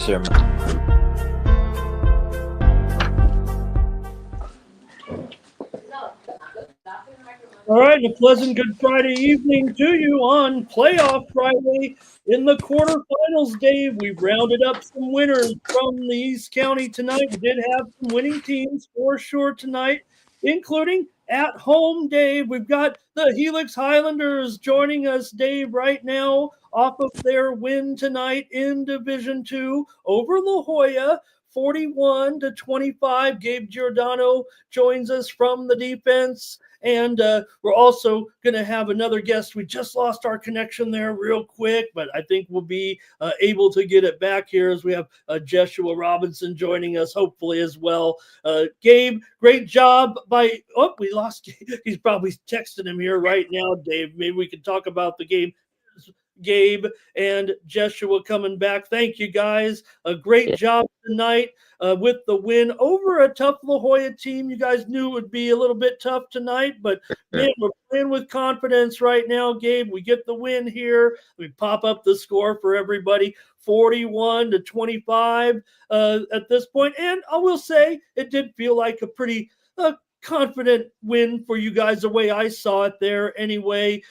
sir. All right, a pleasant Good Friday evening to you on Playoff Friday in the quarterfinals, Dave. We've rounded up some winners from the East County tonight. We did have some winning teams for sure tonight, including at home, Dave. We've got the Helix Highlanders joining us, Dave, right now off of their win tonight in Division II over La Jolla. 41-25. Gabe Giordano joins us from the defense. And we're also going to have another guest. We just lost our connection there real quick, but I think we'll be able to get it back here as we have Joshua Robinson joining us, hopefully, as well. Gabe, great job by – oh, we lost – he's probably texting him here right now, Dave. Maybe we can talk about the game. Gabe and Joshua coming back. Thank you, guys. A great job tonight with the win over a tough La Jolla team. You guys knew it would be a little bit tough tonight, but man, we're playing with confidence right now, Gabe. We get the win here. We pop up the score for everybody. 41-25 at this point. And I will say it did feel like a pretty confident win for you guys the way I saw it there anyway.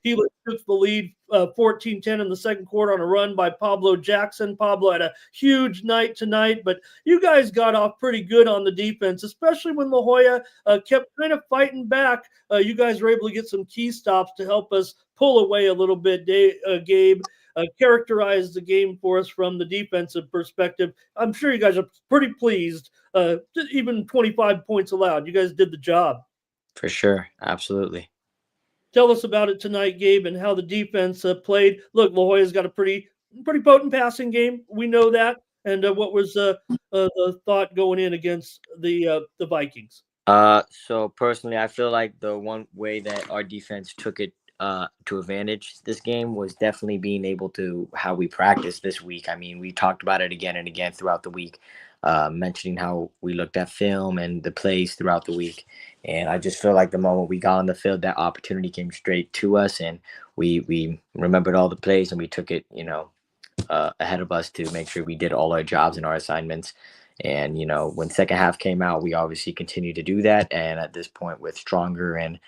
He took the lead 14-10 in the second quarter on a run by Pablo Jackson. Pablo had a huge night tonight, but you guys got off pretty good on the defense, especially when La Jolla kept kind of fighting back. You guys were able to get some key stops to help us pull away a little bit. Gabe, characterize the game for us from the defensive perspective. I'm sure you guys are pretty pleased. Even 25 points allowed. You guys did the job. For sure. Absolutely. Tell us about it tonight, Gabe, and how the defense played. Look, La Jolla's got a pretty potent passing game. We know that. And what was the thought going in against the Vikings? So personally, I feel like the one way that our defense took it to advantage this game was definitely being able to how we practiced this week. I mean, we talked about it again and again throughout the week, mentioning how we looked at film and the plays throughout the week. And I just feel like the moment we got on the field, that opportunity came straight to us, and we remembered all the plays and we took it, ahead of us to make sure we did all our jobs and our assignments. And, when second half came out, we obviously continued to do that. And at this point with stronger and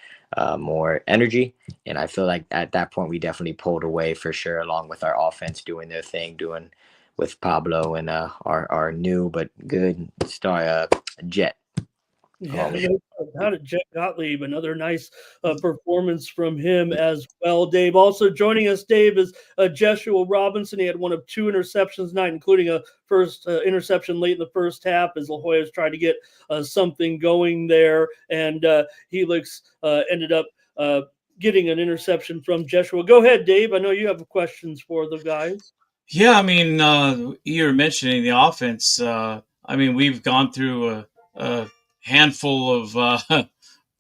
more energy. And I feel like at that point, we definitely pulled away for sure, along with our offense doing their thing, doing with Pablo and our new but good star, Jet. Yeah, how did Jet Gottlieb? Another nice performance from him as well, Dave. Also joining us, Dave, is Joshua Robinson. He had one of two interceptions tonight, including a first interception late in the first half as La Jolla's tried to get something going there. And Helix ended up getting an interception from Joshua. Go ahead, Dave. I know you have questions for the guys. Yeah, I mean, you're mentioning the offense. We've gone through a handful of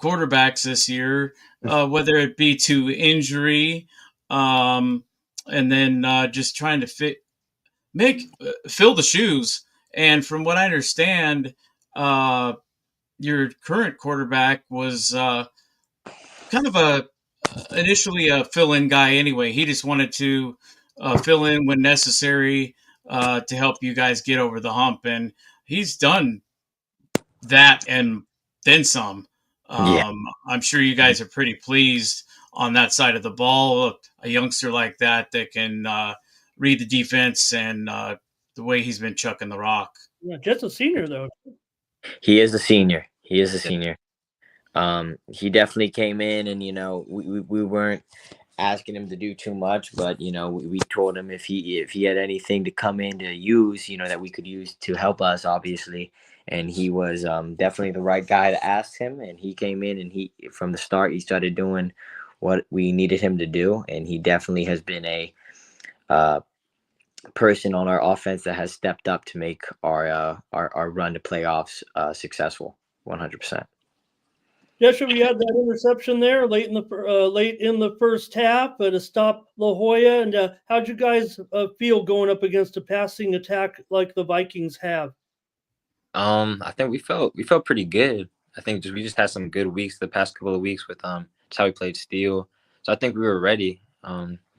quarterbacks this year, whether it be to injury, and then just trying to fill the shoes. And from what I understand, your current quarterback was kind of initially a fill-in guy anyway. He just wanted to fill in when necessary to help you guys get over the hump, and he's done that and then some. I'm sure you guys are pretty pleased on that side of the ball. A youngster like that can read the defense and the way he's been chucking the rock. Yeah, just a senior though. He is a senior. He definitely came in, and we weren't asking him to do too much, but we told him if he had anything to come in to use, that we could use to help us, obviously. And he was definitely the right guy to ask him. And he came in, and he from the start he started doing what we needed him to do. And he definitely has been a person on our offense that has stepped up to make our run to playoffs successful. 100%. Joshua, we had that interception there late in the first half to stop La Jolla. And how'd you guys feel going up against a passing attack like the Vikings have? I think we felt pretty good. I think we just had some good weeks the past couple of weeks with just how we played Steel. So I think we were ready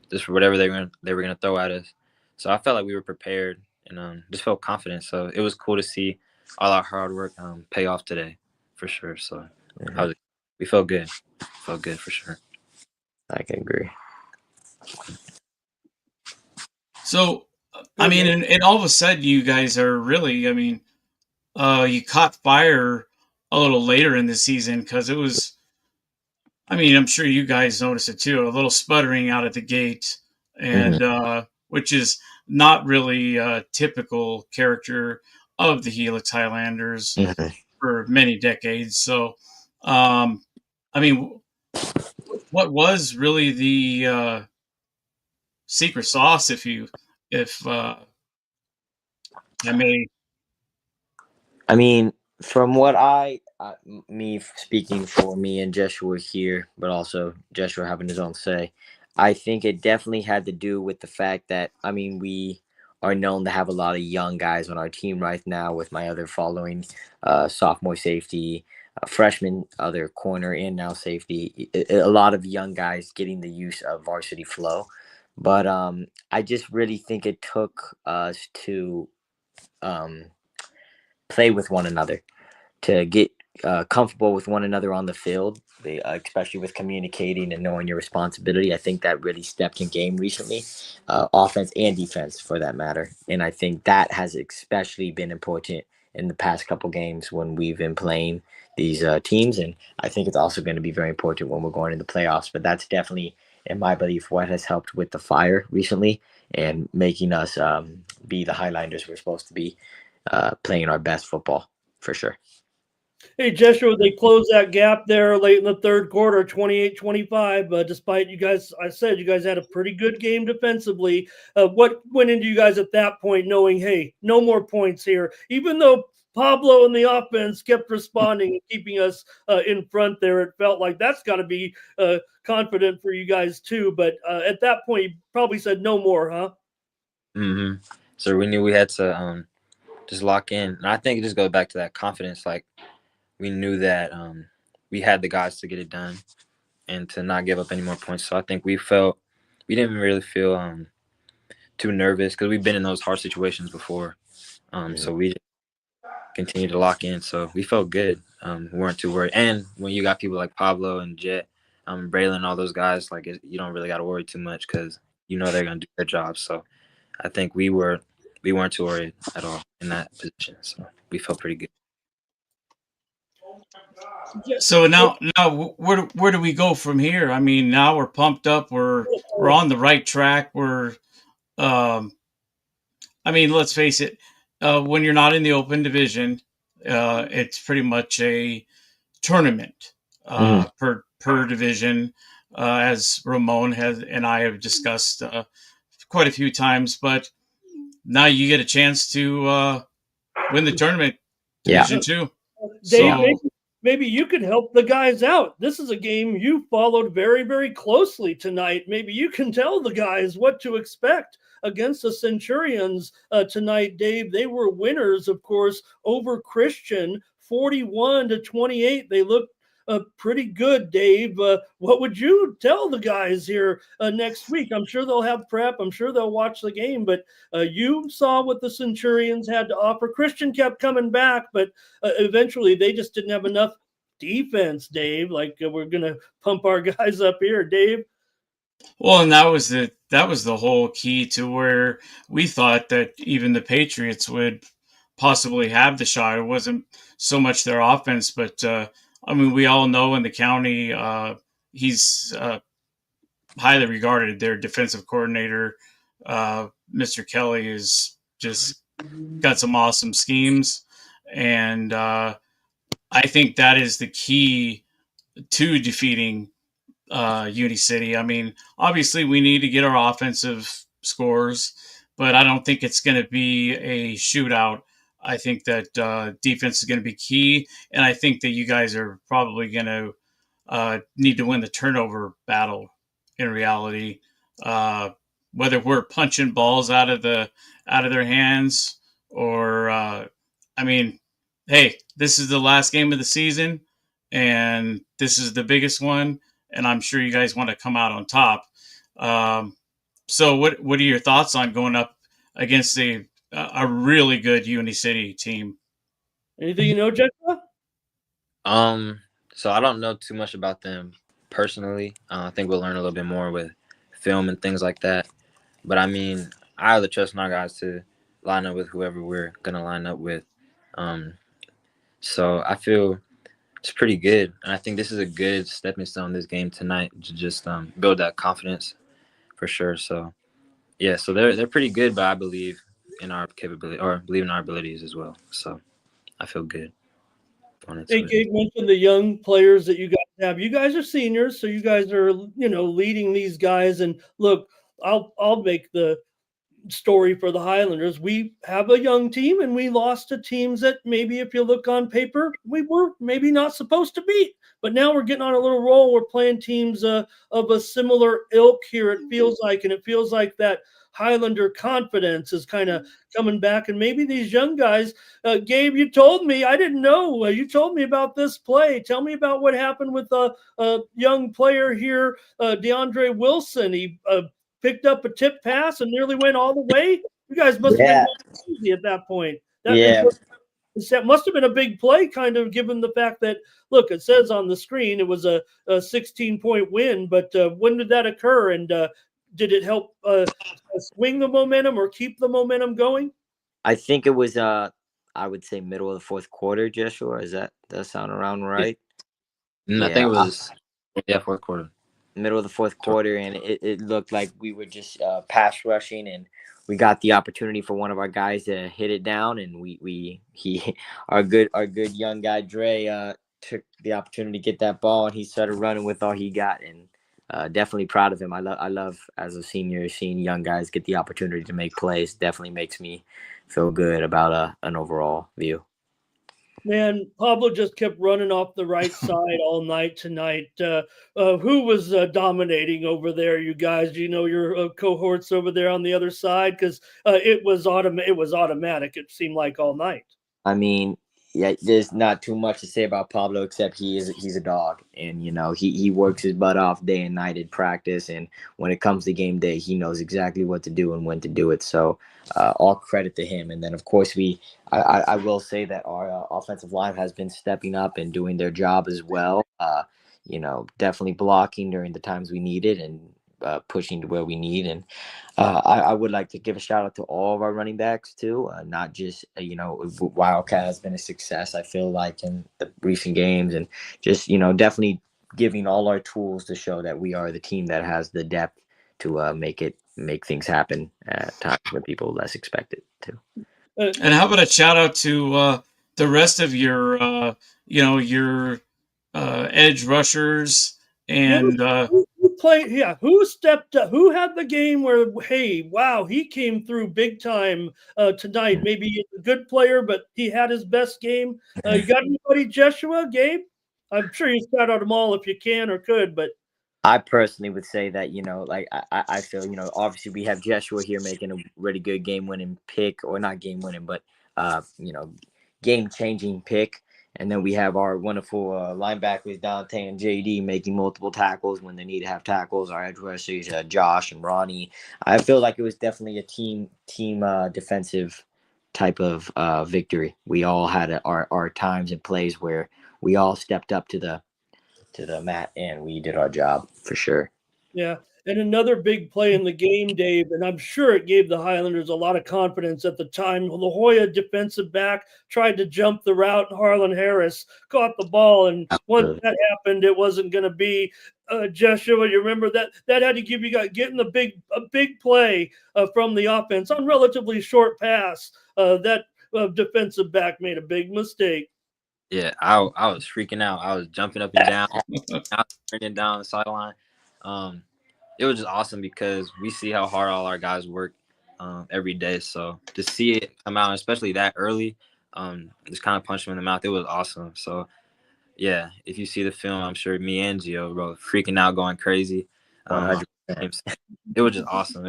just for whatever they were gonna throw at us. So I felt like we were prepared, and just felt confident. So it was cool to see all our hard work pay off today, for sure. So we felt good. Felt good for sure. I can agree. So, I mean, and all of a sudden, you guys are really, I mean, you caught fire a little later in the season because it was, I mean, I'm sure you guys noticed it too, a little sputtering out at the gate, and which is not really a typical character of the Helix Highlanders for many decades. So, I mean, what was really the secret sauce, if I may? I mean, from what me speaking for me and Joshua here, but also Joshua having his own say, I think it definitely had to do with the fact that, I mean, we are known to have a lot of young guys on our team right now, with my other following sophomore safety, freshman, other corner, and now safety. A lot of young guys getting the use of varsity flow. But I just really think it took us to um, play with one another, to get comfortable with one another on the field, especially with communicating and knowing your responsibility. I think that really stepped in game recently, offense and defense for that matter. And I think that has especially been important in the past couple games when we've been playing these teams. And I think it's also going to be very important when we're going into the playoffs. But that's definitely, in my belief, what has helped with the fire recently and making us be the Highlanders we're supposed to be, playing our best football for sure. Hey, Joshua, they closed that gap there late in the third quarter, 28-25. Despite you guys, I said you guys had a pretty good game defensively. What went into you guys at that point knowing, hey, no more points here, even though Pablo and the offense kept responding and keeping us in front there? It felt like that's got to be confident for you guys too. But at that point, you probably said no more, huh? So we knew we had to just lock in. And I think it just goes back to that confidence. Like, we knew that we had the guys to get it done and to not give up any more points. So I think we didn't really feel too nervous because we've been in those hard situations before. So we continued to lock in. So we felt good. We weren't too worried. And when you got people like Pablo and Jet, Braylon, all those guys, like, you don't really got to worry too much because you know they're going to do their job. So I think we weren't too worried at all in that position. So we felt pretty good. So now, where do we go from here? I mean, now we're pumped up. We're on the right track. Um, I mean, let's face it. When you're not in the open division, it's pretty much a tournament per division, as Ramon has and I have discussed quite a few times. But now you get a chance to win the tournament division too. Dave, So maybe you could help the guys out. This is a game you followed very, very closely tonight. Maybe you can tell the guys what to expect against the Centurions tonight, Dave. They were winners, of course, over Christian, 41-28. They looked pretty good, Dave. What would you tell the guys here next week? I'm sure they'll have prep. I'm sure they'll watch the game. But you saw what the Centurions had to offer. Christian kept coming back, but eventually they just didn't have enough defense, Dave. Like we're going to pump our guys up here, Dave. well, and that was the whole key to where we thought that even the Patriots would possibly have the shot. It wasn't so much their offense, but I mean, we all know in the county, he's highly regarded. Their defensive coordinator, Mr. Kelly, is just got some awesome schemes, and I think that is the key to defeating Uni City. I mean, obviously, we need to get our offensive scores, but I don't think it's going to be a shootout. I think that defense is going to be key, and I think that you guys are probably going to need to win the turnover battle. In reality, whether we're punching balls out of their hands or, I mean, hey, this is the last game of the season, and this is the biggest one, and I'm sure you guys want to come out on top. So, what are your thoughts on going up against a really good Uni City team. Anything you know, Joshua? So I don't know too much about them personally. I think we'll learn a little bit more with film and things like that. But I mean, I either trust our guys to line up with whoever we're gonna line up with. Um, so I feel it's pretty good, and I think this is a good stepping stone this game tonight to just build that confidence for sure. So yeah, so they're pretty good, but I believe in our capability or believe in our abilities as well. So I feel good going Hey, into it. Gabe mentioned the young players that you guys have. You guys are seniors, so you guys are, leading these guys. And look, I'll make the story for the Highlanders. We have a young team and we lost to teams that maybe if you look on paper, we were maybe not supposed to beat. But now we're getting on a little roll. We're playing teams of a similar ilk here, it feels like. And it feels like that Highlander confidence is kind of coming back. And maybe these young guys, Gabe, you told me, I didn't know. You told me about this play. Tell me about what happened with a young player here, DeAndre Wilson. He picked up a tip pass and nearly went all the way. You guys must have been Yeah, going crazy at that point. yeah. That must have been a big play, kind of given the fact that, look, it says on the screen it was a 16-point win, but when did that occur? And did it help swing the momentum or keep the momentum going? I think it was I would say middle of the fourth quarter, Joshua. Is that does sound around Yeah. right? I think Yeah, it was fourth quarter. middle of the fourth quarter, and it looked like we were just pass rushing, and we got the opportunity for one of our guys to hit it down, and he our good young guy Dre took the opportunity to get that ball, and he started running with all he got, and definitely proud of him. I love as a senior seeing young guys get the opportunity to make plays. Definitely makes me feel good about an overall view. Man, Pablo just kept running off the right side all night tonight. Who was dominating over there, you guys? Do you know your cohorts over there on the other side? Because it was It was automatic. It seemed like all night. I mean, yeah, there's not too much to say about Pablo except he's a dog, and he works his butt off day and night in practice, and when it comes to game day, he knows exactly what to do and when to do it. So, all credit to him. And then of course I will say that our offensive line has been stepping up and doing their job as well. Definitely blocking during the times we need it and pushing to where we need and. I would like to give a shout out to all of our running backs too, not just Wildcat has been a success. I feel like in the recent games, and just definitely giving all our tools to show that we are the team that has the depth to make things happen at times when people less expect it to. And how about a shout out to the rest of your, your edge rushers Yeah, and who played? Yeah, who stepped up? Who had the game where, hey, wow, he came through big time tonight? Maybe a good player, but he had his best game. You got anybody, Joshua, Gabe? I'm sure you shout out them all if you can or could, but I personally would say that, like I feel, obviously we have Joshua here making a really good game winning pick, or not game winning, but game changing pick. And then we have our wonderful linebackers Dante and JD making multiple tackles when they need to have tackles. Our edge rushers Josh and Ronnie. I feel like it was definitely a team defensive type of victory. We all had our times and plays where we all stepped up to the mat and we did our job for sure. yeah. And another big play in the game, Dave, and I'm sure it gave the Highlanders a lot of confidence at the time. La Jolla defensive back tried to jump the route, and Harlan Harris caught the ball. And once that happened, it wasn't going to be Joshua. You remember that had to give you guys getting a big play from the offense on relatively short pass. That defensive back made a big mistake. Yeah, I was freaking out. I was jumping up and down, I was turning down the sideline. Um, it was just awesome because we see how hard all our guys work every day. So to see it come out, especially that early, just kind of punched him in the mouth. It was awesome. So yeah, if you see the film, I'm sure me and Gio bro freaking out, going crazy. 100%. It was just awesome.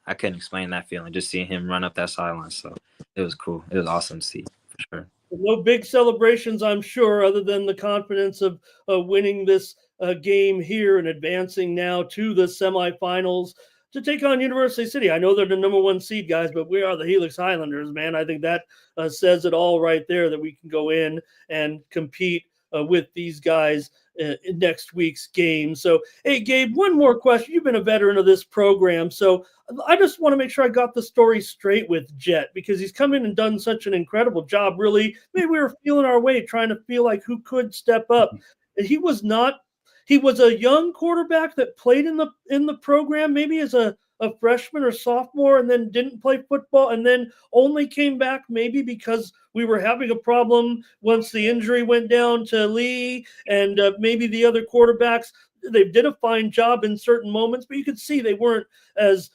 I couldn't explain that feeling just seeing him run up that sideline. So it was cool. It was awesome to see for sure. No big celebrations, I'm sure, other than the confidence of winning this game here and advancing now to the semifinals. to take on University City. I know they're the number 1 seed, guys, but we are the Helix Highlanders, man. I think that says it all right there, that we can go in and compete with these guys in next week's game. So, hey, Gabe, one more question. You've been a veteran of this program, so I just want to make sure I got the story straight with Jet, because he's come in and done such an incredible job. Really, maybe we were feeling our way, trying to feel like who could step up. He was not. He was a young quarterback that played in the program, maybe as a freshman or sophomore, and then didn't play football, and then only came back maybe because we were having a problem once the injury went down to Lee, and maybe the other quarterbacks. They did a fine job in certain moments, but you could see they weren't as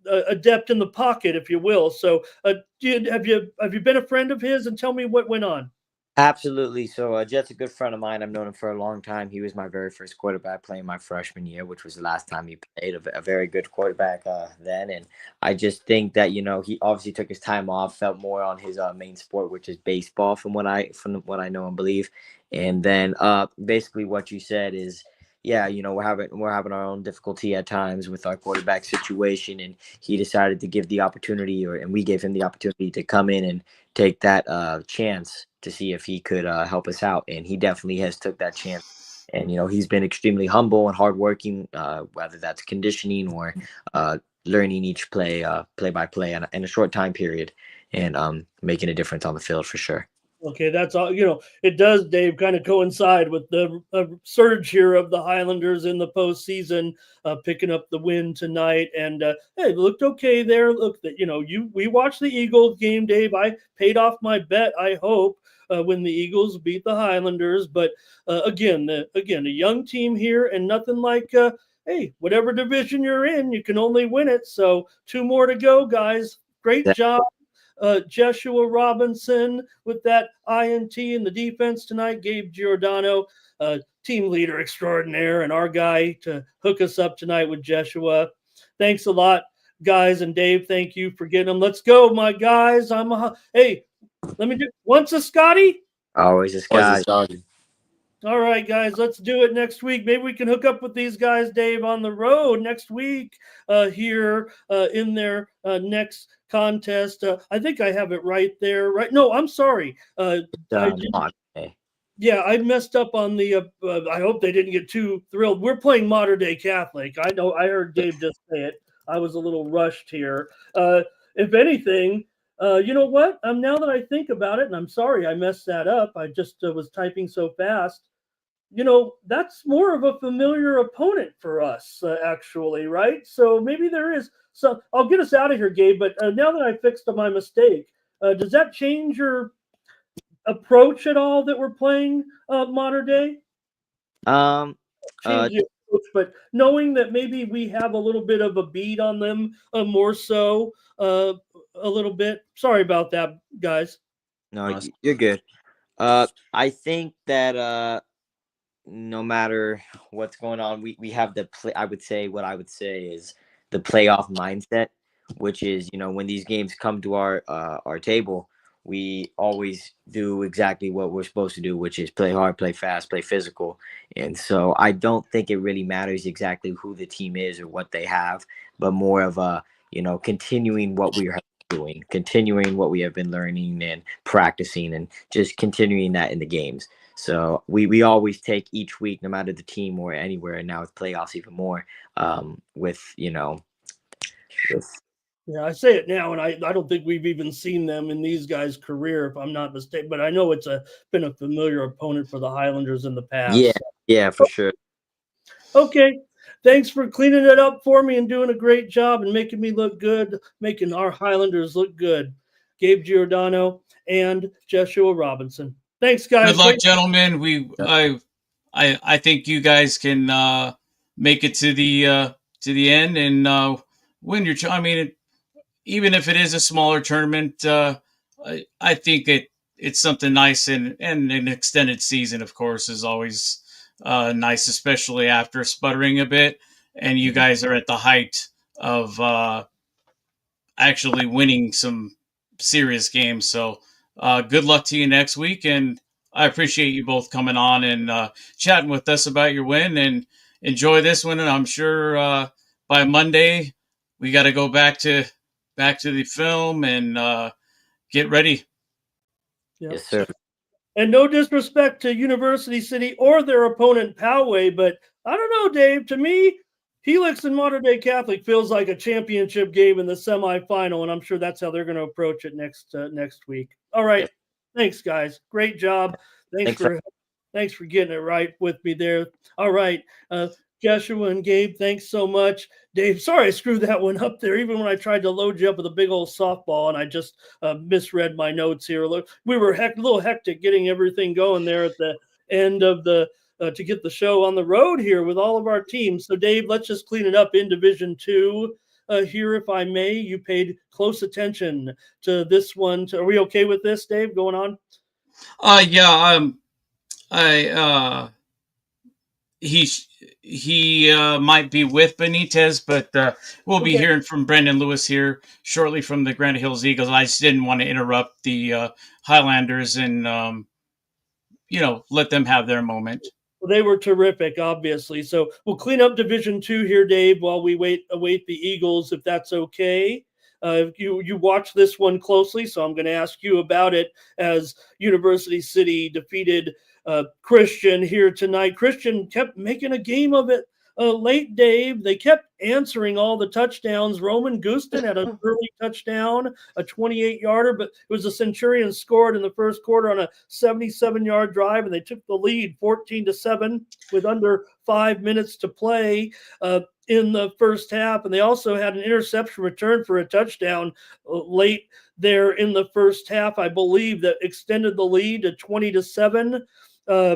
adept in the pocket, if you will. So, have you been a friend of his, and tell me what went on? Absolutely. So Jet's a good friend of mine. I've known him for a long time. He was my very first quarterback playing my freshman year, which was the last time he played. A very good quarterback then, and I just think that he obviously took his time off, felt more on his main sport, which is baseball, from what I know and believe. And then basically what you said is, yeah, we're having our own difficulty at times with our quarterback situation, and he decided to give the opportunity, and we gave him the opportunity to come in and take that chance to see if he could help us out, and he definitely has took that chance. And he's been extremely humble and hardworking, whether that's conditioning or learning each play by play in a short time period, and making a difference on the field for sure. Okay, that's all. It does, Dave, kind of coincide with the surge here of the Highlanders in the postseason, picking up the win tonight. And hey, it looked okay there. Look, that we watched the Eagles game, Dave. I paid off my bet, I hope, when the Eagles beat the Highlanders. But again, a young team here, and nothing like hey, whatever division you're in, you can only win it. So 2 more to go, guys. Great job. Joshua Robinson with that INT in the defense tonight. Gabe Giordano, team leader extraordinaire, and our guy to hook us up tonight with Joshua. Thanks a lot, guys. And Dave, thank you for getting them. Let's go, my guys. Hey, let me do once a Scotty. Always a Always Scott. All right, guys, let's do it next week. Maybe we can hook up with these guys, Dave, on the road next week here in their next contest. I think I have it right there. Right? No, I'm sorry. Yeah, I messed up on the. I hope they didn't get too thrilled. We're playing Modern Day Catholic. I know. I heard Dave just say it. I was a little rushed here. If anything, you know what? Now that I think about it, and I'm sorry I messed that up. I just was typing so fast. That's more of a familiar opponent for us, actually, right? So maybe there is. So I'll get us out of here, Gabe. But now that I fixed my mistake, does that change your approach at all that we're playing modern day? Change the approach, but knowing that maybe we have a little bit of a beat on them, more so, a little bit. Sorry about that, guys. No, you're good. I think that no matter what's going on, we have the play. What I would say is the playoff mindset, which is when these games come to our table, we always do exactly what we're supposed to do, which is play hard, play fast, play physical. And so I don't think it really matters exactly who the team is or what they have, but more of a continuing what we are doing, continuing what we have been learning and practicing, and just continuing that in the games. So we always take each week, no matter the team or anywhere, and now with playoffs even more, with Yeah, I say it now, and I don't think we've even seen them in these guys' career, if I'm not mistaken. But I know it's been a familiar opponent for the Highlanders in the past. yeah, for sure. Okay, thanks for cleaning it up for me and doing a great job and making me look good, making our Highlanders look good. Gabe Giordano and Joshua Robinson. Thanks, guys. Good luck, gentlemen. I think you guys can make it to the end and win your. I mean, even if it is a smaller tournament, I think it's something nice, and an extended season, of course, is always nice, especially after sputtering a bit. And you guys are at the height of actually winning some serious games. So good luck to you next week, and I appreciate you both coming on and chatting with us about your win, and enjoy this one. And I'm sure by Monday, we got to go back to the film and get ready. Yep. Yes, sir. And no disrespect to University City or their opponent Poway, but I don't know, Dave. To me, Helix and Modern Day Catholic feels like a championship game in the semifinal, and I'm sure that's how they're going to approach it next week. All right, Yes. thanks, guys. Great job. Thanks for Thanks for getting it right with me there. All right, Joshua and Gabe, thanks so much. Dave, sorry I screwed that one up there. Even when I tried to load you up with a big old softball, and I just misread my notes here. Look, we were a little hectic getting everything going there at the end of the to get the show on the road here with all of our teams. So, Dave, let's just clean it up in Division Two. Here, if I may, you paid close attention to this one. Are we okay with this, Dave? Going on? Yeah. I he might be with Benitez, but we'll be hearing from Brendan Lewis here shortly from the Granite Hills Eagles. I just didn't want to interrupt the Highlanders and let them have their moment. Well, they were terrific, obviously. So we'll clean up Division Two here, Dave, while we await the Eagles, if that's okay. You watch this one closely, so I'm going to ask you about it as University City defeated Christian here tonight. Christian kept making a game of it late, Dave. They kept answering all the touchdowns. Roman Gustin had an early touchdown, a 28-yarder, but it was the Centurions scored in the first quarter on a 77-yard drive, and they took the lead 14-7 with under 5 minutes to play in the first half. And they also had an interception return for a touchdown late there in the first half, I believe, that extended the lead to 20-7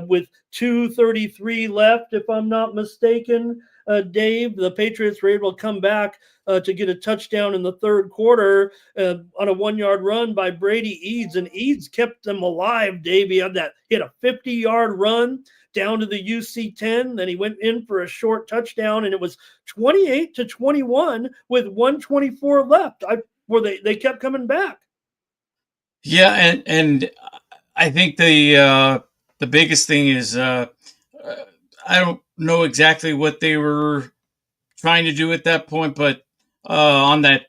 with 2:33 left, if I'm not mistaken. Dave, the Patriots were able to come back to get a touchdown in the third quarter on a 1-yard run by Brady Eads, and Eads kept them alive. Dave, he had a 50-yard run down to the UC 10. Then he went in for a short touchdown, and it was 28-21 with 1:24 left. They kept coming back. Yeah, and I think the biggest thing is I don't know exactly what they were trying to do at that point, but on that,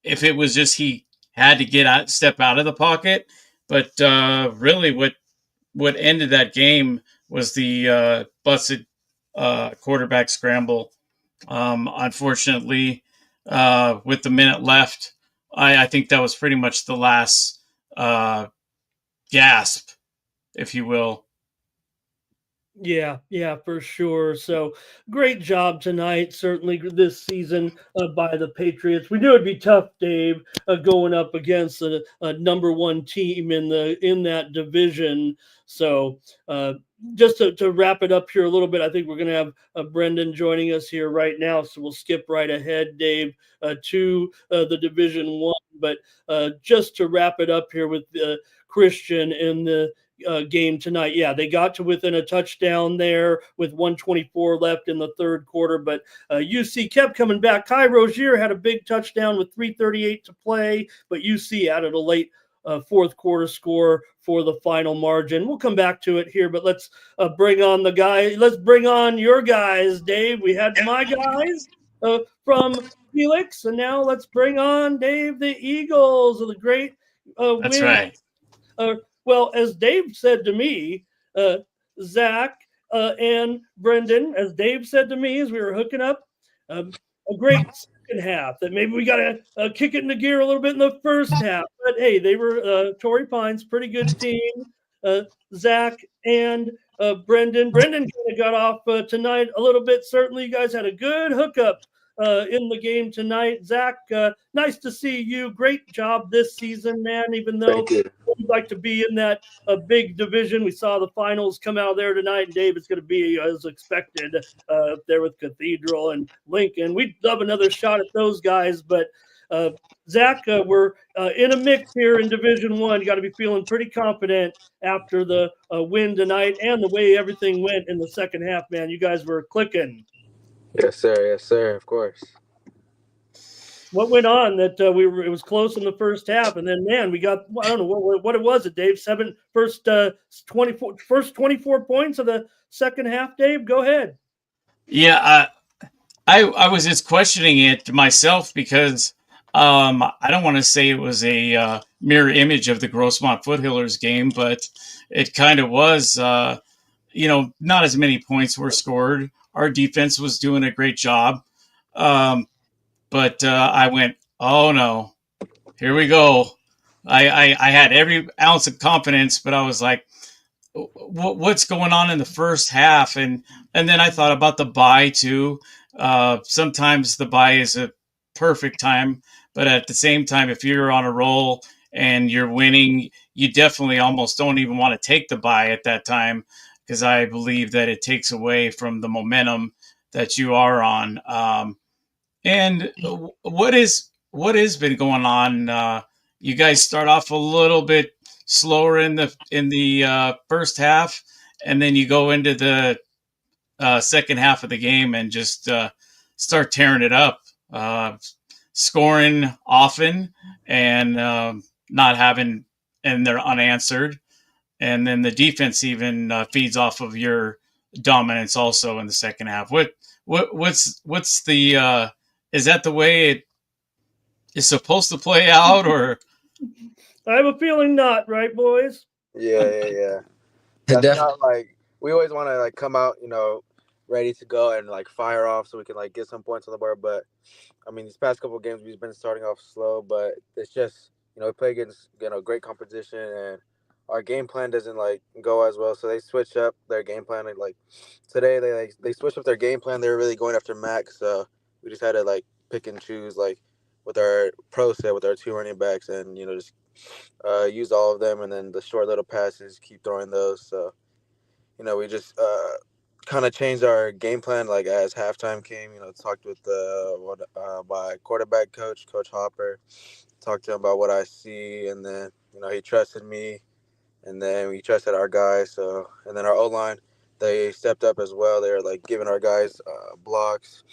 if it was just he had to step out of the pocket, but really what ended that game was the busted quarterback scramble. Unfortunately, with the minute left, I think that was pretty much the last gasp, if you will. Yeah, for sure. So great job tonight, certainly this season by the Patriots. We knew it'd be tough, Dave, going up against a number one team in that division. So just to wrap it up here a little bit, I think we're going to have Brendan joining us here right now. So we'll skip right ahead, Dave, to the Division One. But just to wrap it up here with Christian in the game tonight. Yeah, they got to within a touchdown there with 1:24 left in the third quarter, but UC kept coming back. Kai Rozier had a big touchdown with 3:38 to play, but UC added a late fourth quarter score for the final margin. We'll come back to it here, but let's bring on the guy. Let's bring on your guys, Dave. We had my guys from Felix, and now let's bring on Dave, the Eagles of the great That's win. right. Well, as Dave said to me, Zach and Brendan, as Dave said to me as we were hooking up, a great second half that maybe we got to kick it into gear a little bit in the first half. But hey, they were Torrey Pines, pretty good team. Zach and Brendan. Brendan kind of got off tonight a little bit. Certainly, you guys had a good hookup in the game tonight. Zach, nice to see you. Great job this season, man, even though we'd like to be in that big division. We saw the finals come out of there tonight, and Dave, it's going to be as expected there with Cathedral and Lincoln. We'd love another shot at those guys, but Zach, we're in a mix here in Division One. You got to be feeling pretty confident after the win tonight and the way everything went in the second half, man. You guys were clicking. Yes, sir. Yes, sir. Of course. What went on that it was close in the first half, and then man, we got I don't know what it was, Dave. First 24 points of the second half. Dave, go ahead. Yeah, I was just questioning it myself because I don't want to say it was a mirror image of the Grossmont Foothillers game, but it kind of was. Not as many points were scored. Our defense was doing a great job, um, but I went, oh no, here we go. I had every ounce of confidence, but I was like, what's going on in the first half? And then I thought about the bye too. Sometimes the bye is a perfect time, but at the same time, if you're on a roll and you're winning, you definitely almost don't even want to take the bye at that time, because I believe that it takes away from the momentum that you are on. And what has been going on? You guys start off a little bit slower in the first half, and then you go into the second half of the game and just start tearing it up, uh, scoring often and not having, and they're unanswered. And then the defense even feeds off of your dominance also in the second half. What's the is that the way it is supposed to play out, or I have a feeling not, right, boys? Yeah. That's Definitely. not like we always want to like come out, ready to go and like fire off so we can like get some points on the board. But I mean, these past couple of games we've been starting off slow, but it's just we play against great competition and our game plan doesn't like go as well. So they switch up their game plan. And, like today, they switched up their game plan. They were really going after Max, so we just had to like pick and choose like with our pro set with our two running backs and just use all of them, and then the short little passes, keep throwing those. So we just kind of changed our game plan like as halftime came. Talked with my quarterback coach, Coach Hopper. Talked to him about what I see, and then he trusted me, and then we trusted our guys. So and then our O line, they stepped up as well. They were like giving our guys blocks,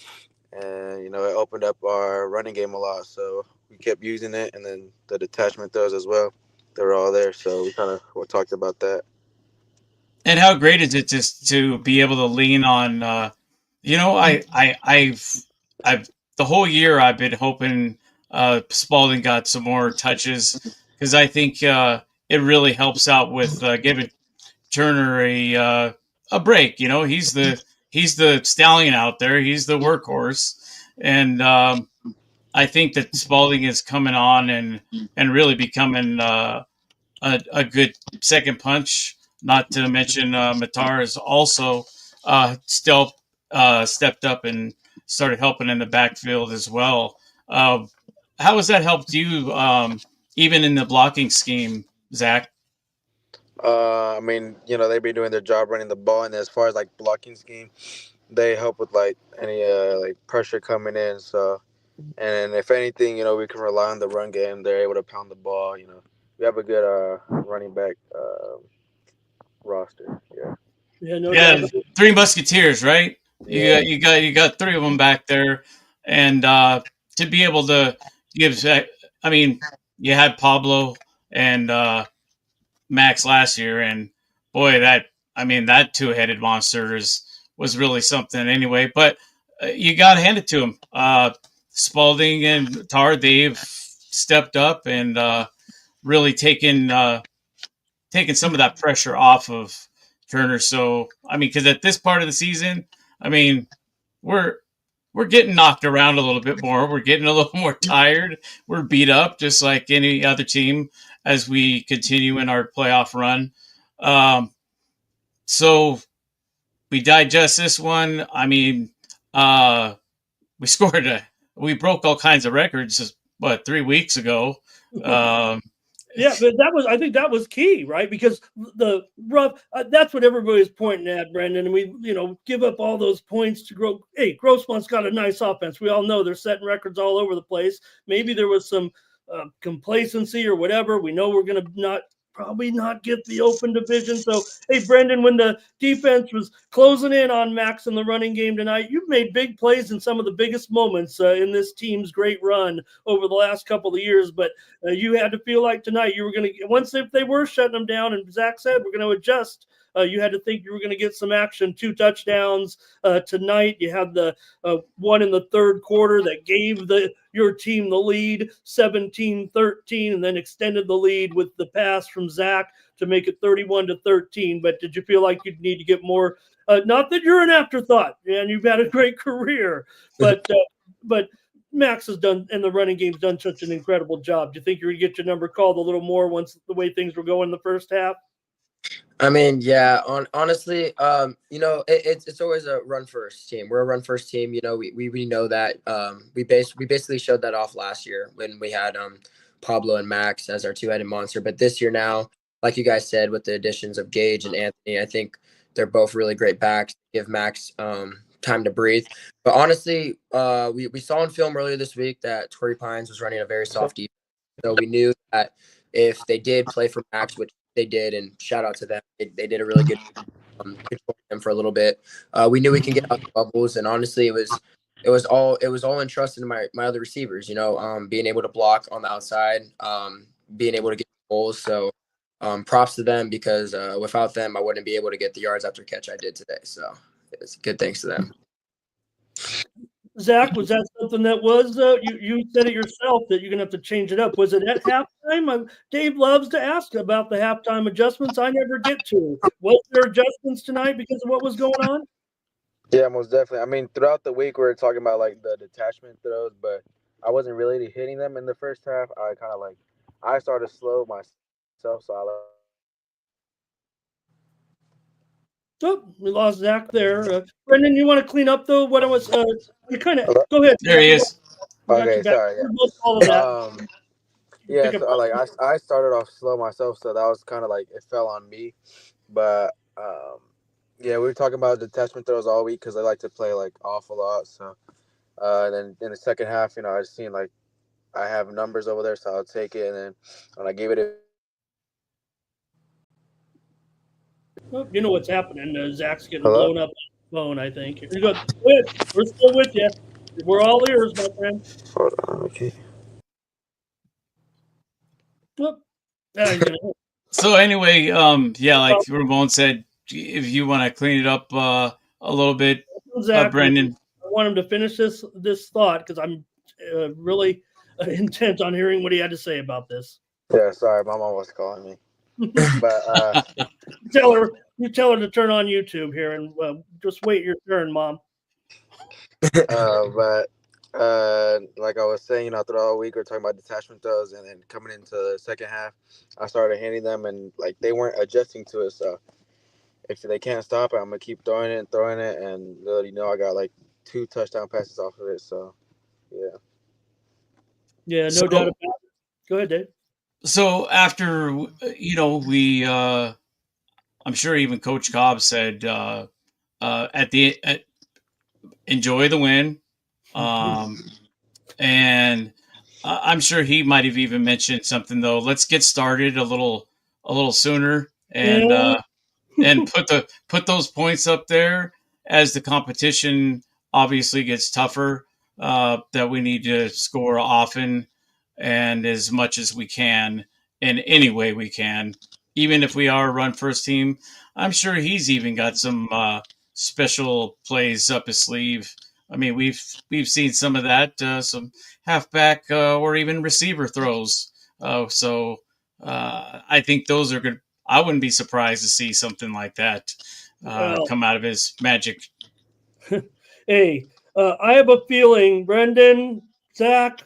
and it opened up our running game a lot. So we kept using it, and then the detachment throws as well. They were all there, so we kind of talked about that. and how great is it just to be able to lean on? I've the whole year I've been hoping Spalding got some more touches, because I think it really helps out with giving Turner a break. He's the stallion out there. He's the workhorse, and I think that Spalding is coming on and really becoming a good second punch. Not to mention Matar is also still stepped up and started helping in the backfield as well. Uh, how has that helped you, even in the blocking scheme, Zach? I mean, they've been doing their job running the ball, and as far as like blocking scheme, they help with like any like pressure coming in. So, and if anything, we can rely on the run game. They're able to pound the ball. We have a good running back roster. Yeah. Yeah, no doubt. Yeah, three musketeers, right? Yeah. You got three of them back there, and to be able to give, I mean, you had Pablo and Max last year, and boy, that two-headed monster was really something anyway. But you got to hand it to him. Spalding and Tar, they've stepped up and really taken some of that pressure off of Turner. So I mean, because at this part of the season, I mean, we're we're getting knocked around a little bit more. We're getting a little more tired. We're beat up just like any other team as we continue in our playoff run. Um, so we digest this one. I mean, we scored we broke all kinds of records. What, 3 weeks ago? Um, Yeah, but I think that was key, right? Because the rough, that's what everybody's pointing at, Brendan. And we, give up all those points to grow. Hey, Grossmont's got a nice offense. We all know they're setting records all over the place. Maybe there was some complacency or whatever. We know we're going to probably not get the open division. So, hey, Brendan, when the defense was closing in on Max in the running game tonight, you've made big plays in some of the biggest moments in this team's great run over the last couple of years. But you had to feel like tonight you were going to, once if they were shutting them down, and Zach said we're going to adjust You had to think you were going to get some action. 2 touchdowns tonight. You had the one in the third quarter that gave your team the lead, 17-13, and then extended the lead with the pass from Zach to make it 31-13. But did you feel like you'd need to get more? Not that you're an afterthought, and you've had a great career, but Max has done, and the running game's done such an incredible job. Do you think you're going to get your number called a little more once the way things were going in the first half? I mean, yeah. Honestly, it's always a run first team. We're a run first team. We know that. We basically showed that off last year when we had Pablo and Max as our two-headed monster. But this year now, like you guys said, with the additions of Gage and Anthony, I think they're both really great backs. Give Max time to breathe. But honestly, we saw in film earlier this week that Torrey Pines was running a very soft defense. So we knew that if they did play for Max, which they did, and shout out to them, they did a really good controlling them for a little bit. We knew we can get out the bubbles, and honestly, it was all entrusted in my other receivers. Being able to block on the outside, being able to get goals. So props to them, because without them, I wouldn't be able to get the yards after catch I did today. So it's good thanks to them. Zach, was that something that was you said it yourself that you're gonna have to change it up? Was it at halftime? Dave loves to ask about the halftime adjustments. I never get to. Was there adjustments tonight because of what was going on? Yeah, most definitely. I mean, throughout the week we were talking about like the detachment throws, but I wasn't really hitting them in the first half. I started slow myself, so So we lost Zach there. Brendan, you want to clean up though? What I was you kind of Hello? go ahead. There he is. We got Okay, you back. sorry. All of that. Yeah, Pick so up- I started off slow myself, so that was kind of like it fell on me. But yeah, we were talking about detachment throws all week because I like to play like awful lot. So and then in the second half, I just seen like I have numbers over there, so I'll take it. And then when I gave it Oh, you know what's happening. Zach's getting Hello? blown up on the phone, I think. You go ahead. We're still with you. We're all ears, my friend. Hold on, okay. Oh, yeah, he's gonna So anyway, yeah, like Ramon said, if you want to clean it up a little bit, Zach, Brendan. I want him to finish this thought because I'm really intent on hearing what he had to say about this. Yeah, sorry, my mom was calling me. But You tell her to turn on YouTube here and just wait your turn, Mom. but like I was saying, throughout the week we're talking about detachment throws, and then coming into the second half, I started hitting them, and like they weren't adjusting to it. So if they can't stop it, I'm gonna keep throwing it, and I got like 2 touchdown passes off of it. So yeah. Yeah, no doubt about it. Go ahead, Dave. So after we, I'm sure even Coach Cobb said enjoy the win, and I'm sure he might have even mentioned something though. Let's get started a little sooner, and and put those points up there as the competition obviously gets tougher. That we need to score often and as much as we can in any way we can, even if we are a run first team. I'm sure he's even got some special plays up his sleeve. I mean, we've seen some of that, some halfback or even receiver throws. So I think those are good. I wouldn't be surprised to see something like that come out of his magic. Hey, I have a feeling, Brendan, Zach,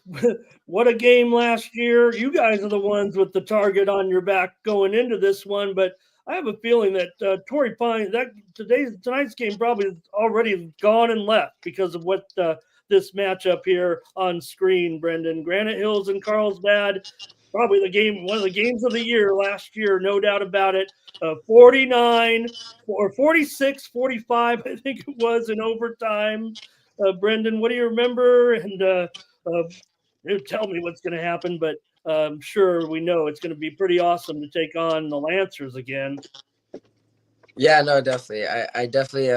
what a game last year. You guys are the ones with the target on your back going into this one, but I have a feeling that Torrey Pine, tonight's game probably is already gone and left because of what this matchup here on screen, Brendan. Granite Hills and Carlsbad, probably one of the games of the year last year, no doubt about it. 49 or 46, 45, I think it was in overtime. Brendan, what do you remember? And tell me what's going to happen, but I'm sure we know it's going to be pretty awesome to take on the Lancers again. Yeah, no, definitely. I definitely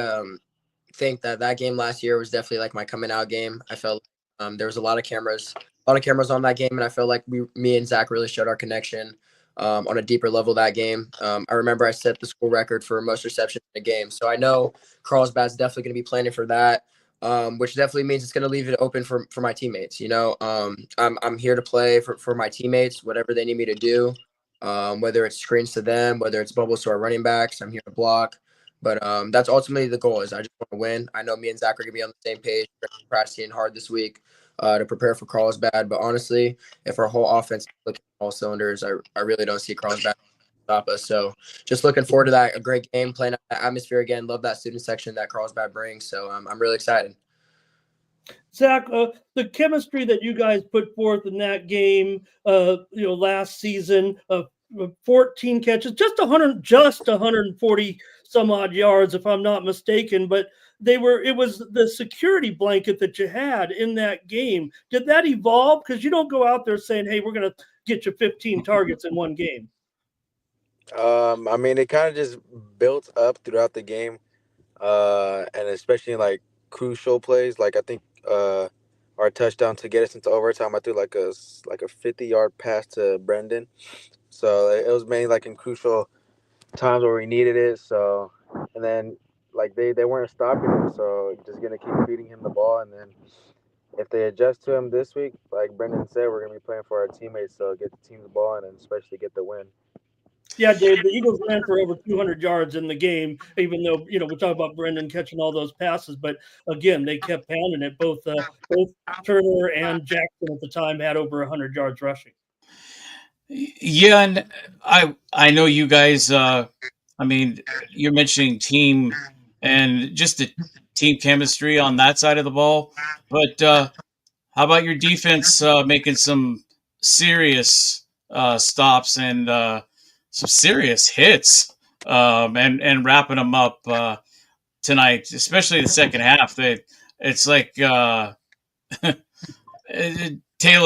think that game last year was definitely like my coming out game. I felt there was a lot of cameras on that game, and I felt like me and Zach really showed our connection. on a deeper level that game. I remember I set the school record for most receptions in a game. So I know Carlsbad's definitely going to be planning for that, which definitely means it's going to leave it open for my teammates. I'm here to play for my teammates, whatever they need me to do, whether it's screens to them, whether it's bubbles to our running backs. I'm here to block. But that's ultimately the goal is I just want to win. I know me and Zach are going to be on the same page. We're practicing hard this week to prepare for Carlsbad. But honestly, if our whole offense is looking at all cylinders, I really don't see Carlsbad stop us. So just looking forward to that. A great game, playing that atmosphere again. Love that student section that Carlsbad brings. So I'm really excited. Zach, the chemistry that you guys put forth in that game, last season, 14 catches, just 140 some odd yards, if I'm not mistaken. But it was the security blanket that you had in that game. Did that evolve? Because you don't go out there saying, "Hey, we're going to get you 15 targets in one game." I mean, it kind of just built up throughout the game, and especially in, like, crucial plays. Like, I think our touchdown to get us into overtime, I threw like a 50-yard pass to Brendan. So it was mainly like in crucial times where we needed it. So, and then like they weren't stopping him, so just gonna keep feeding him the ball, and then if they adjust to him this week, like Brendan said, we're gonna be playing for our teammates, so get the team the ball and then especially get the win. Yeah, Dave, the Eagles ran for over 200 yards in the game, even though, we talk about Brendan catching all those passes. But again, they kept pounding it. Both Turner and Jackson at the time had over 100 yards rushing. Yeah, and I know you guys. I mean, you're mentioning team and just the team chemistry on that side of the ball, but how about your defense making some serious stops and some serious hits, and wrapping them up tonight, especially the second half. It's like tale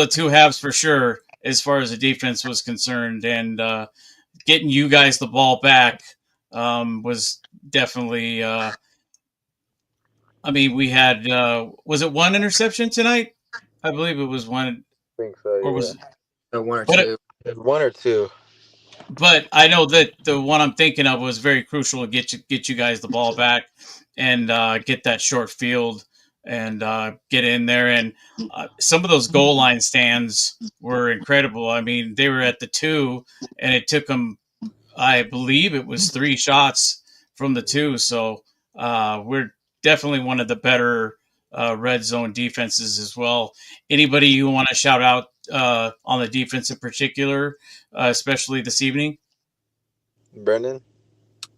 of two halves for sure as far as the defense was concerned, and getting you guys the ball back was definitely. I mean, we had was it one interception tonight? I believe it was one, I think so, or yeah. was One or but two. One or two. but I know that the one I'm thinking of was very crucial to get you guys the ball back and get that short field and get in there. And some of those goal line stands were incredible. I mean, they were at the 2, and it took them, I believe it was 3 shots from the 2. So we're definitely one of the better red zone defenses as well. Anybody you want to shout out on the defense in particular, especially this evening? Brendan?